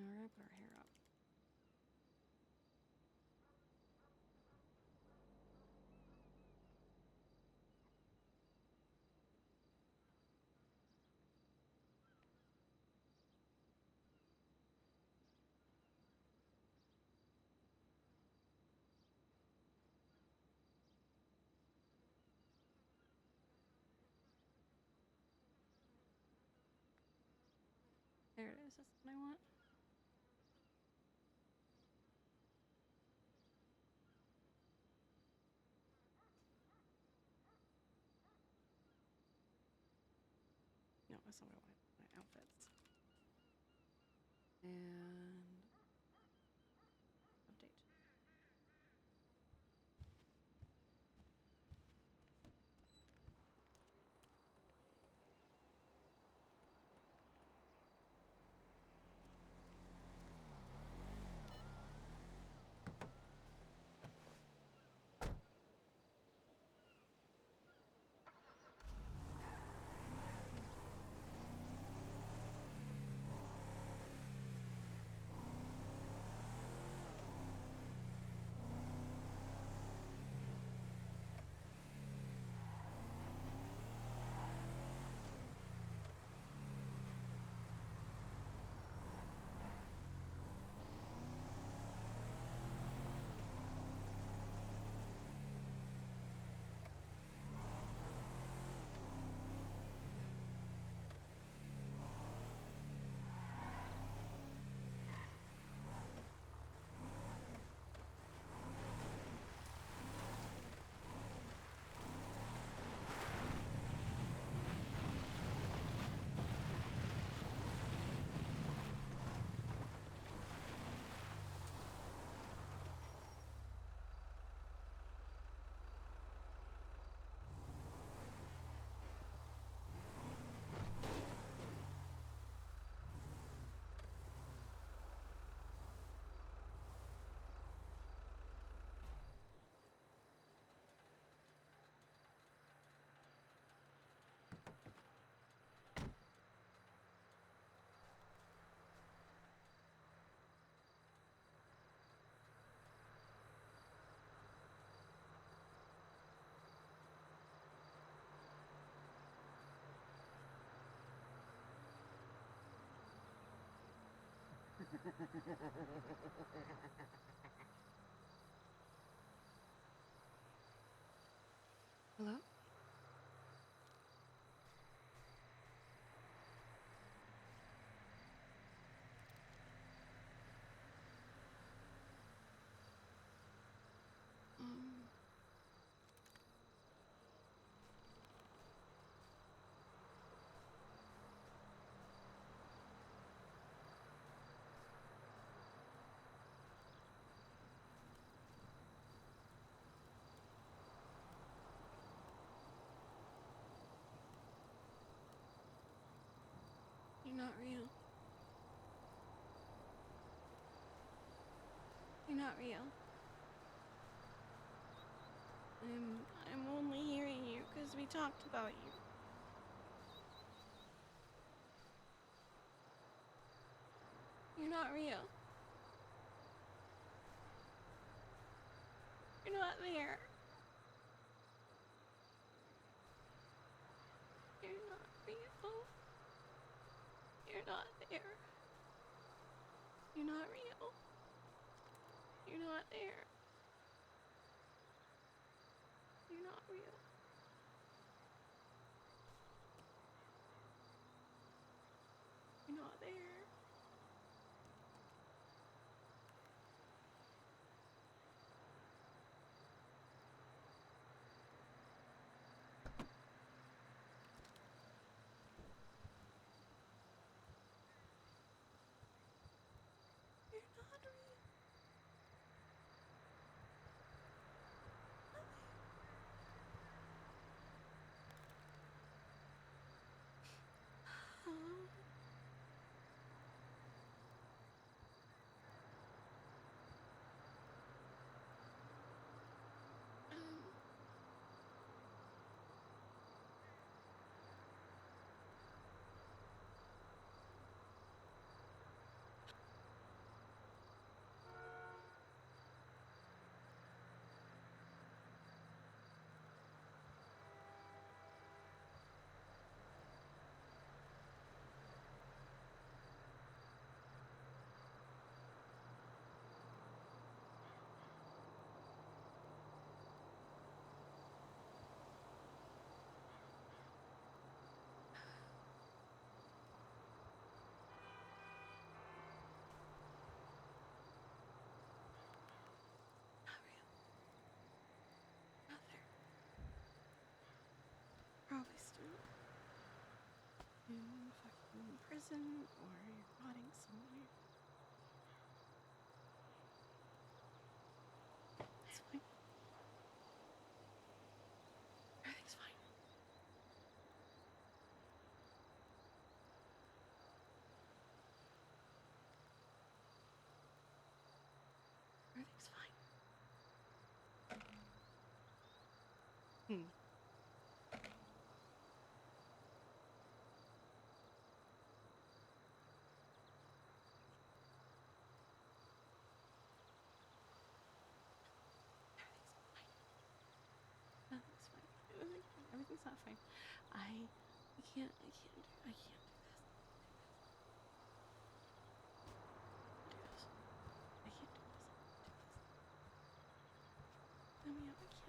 Now we're gonna put our hair up. There it is. That's what I want. No, that's not what I want. My outfits. And update. Hello? You're not real. You're not real. I'm only hearing you because we talked about you. You're not real. You're not there. You're not real. You're not there. You're not real. You're not there. You're not real. You're not there. You're not real. in prison or you're rotting somewhere. It's fine. Everything's fine. Everything's fine. Hmm. Everything's fine. Everything's fine. Everything's not fine. I can't do this. I can't do this. I can't do this. Let me out. I can't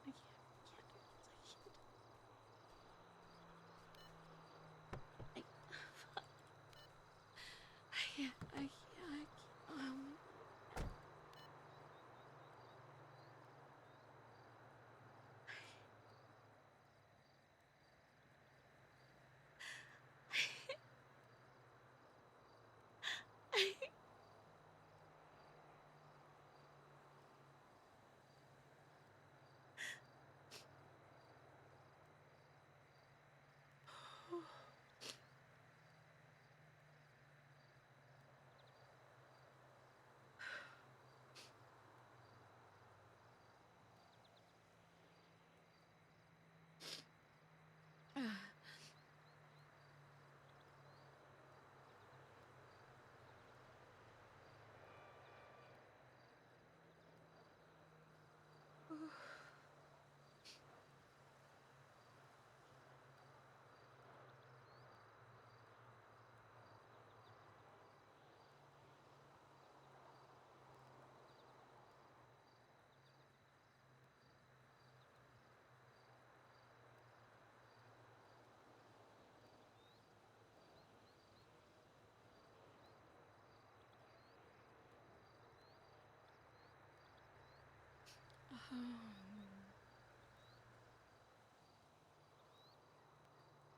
do this. I can't do this. I can't.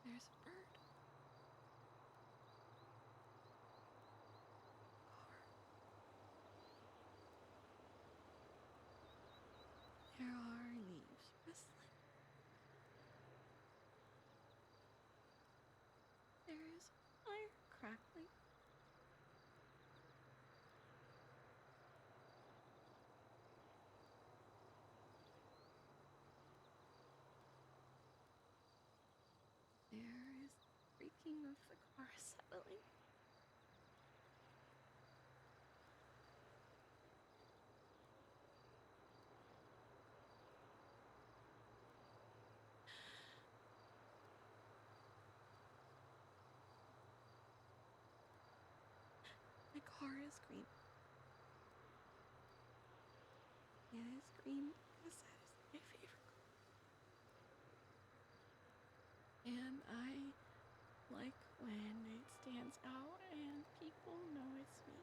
There's a bird. There are leaves rustling. There is fire crackling. There is the creaking of the car settling. My car is green. It is green because that is my favorite color. And I like when it stands out and people know it's me.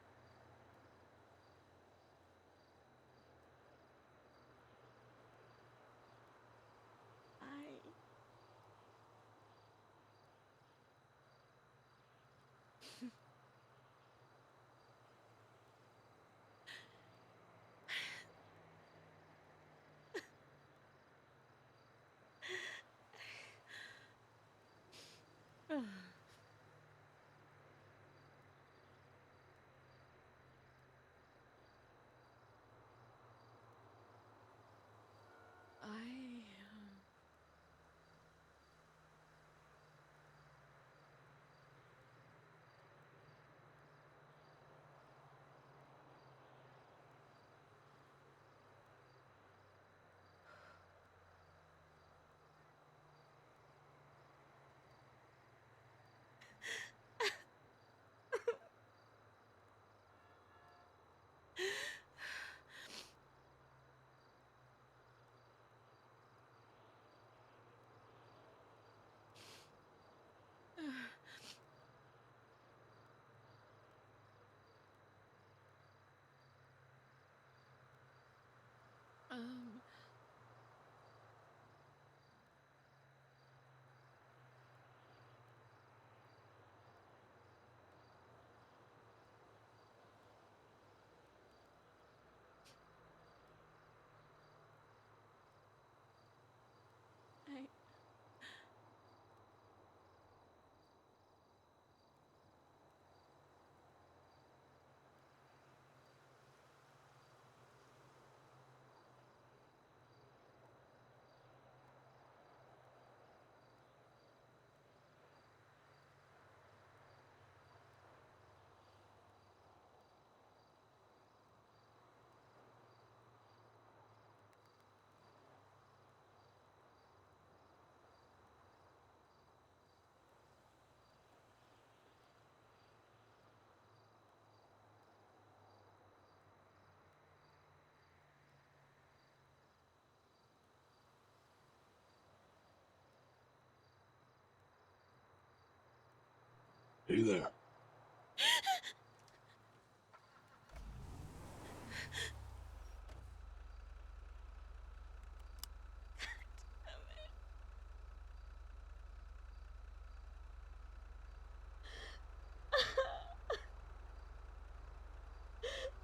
Hey there.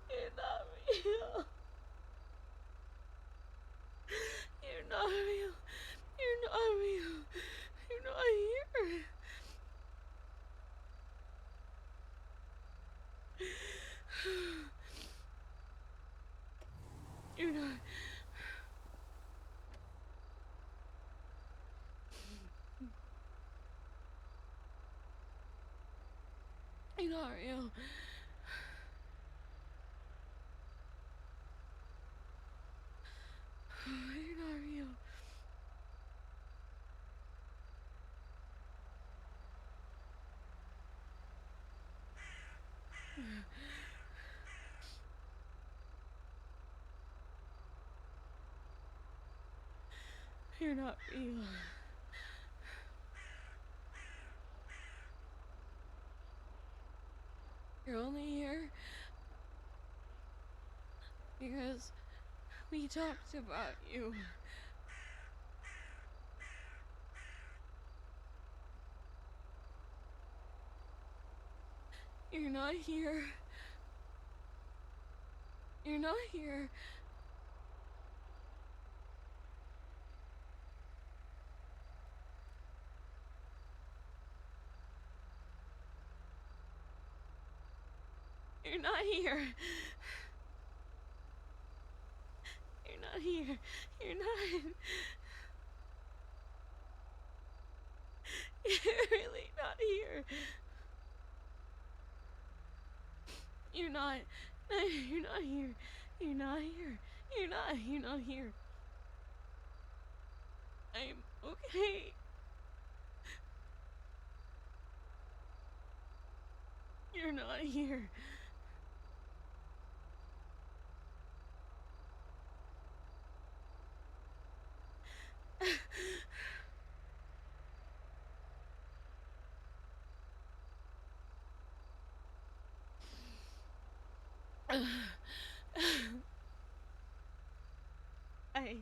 You're not real. You're not real. You're not real. You're not here. You're not. You're not real. You're not real. You're not real. You're only here because we talked about you. You're not here. You're not here. You're not here. You're not here. You're not. You're really not here. You're not. You're not here. You're not here. You're not. You're not here. I'm okay. You're not here. I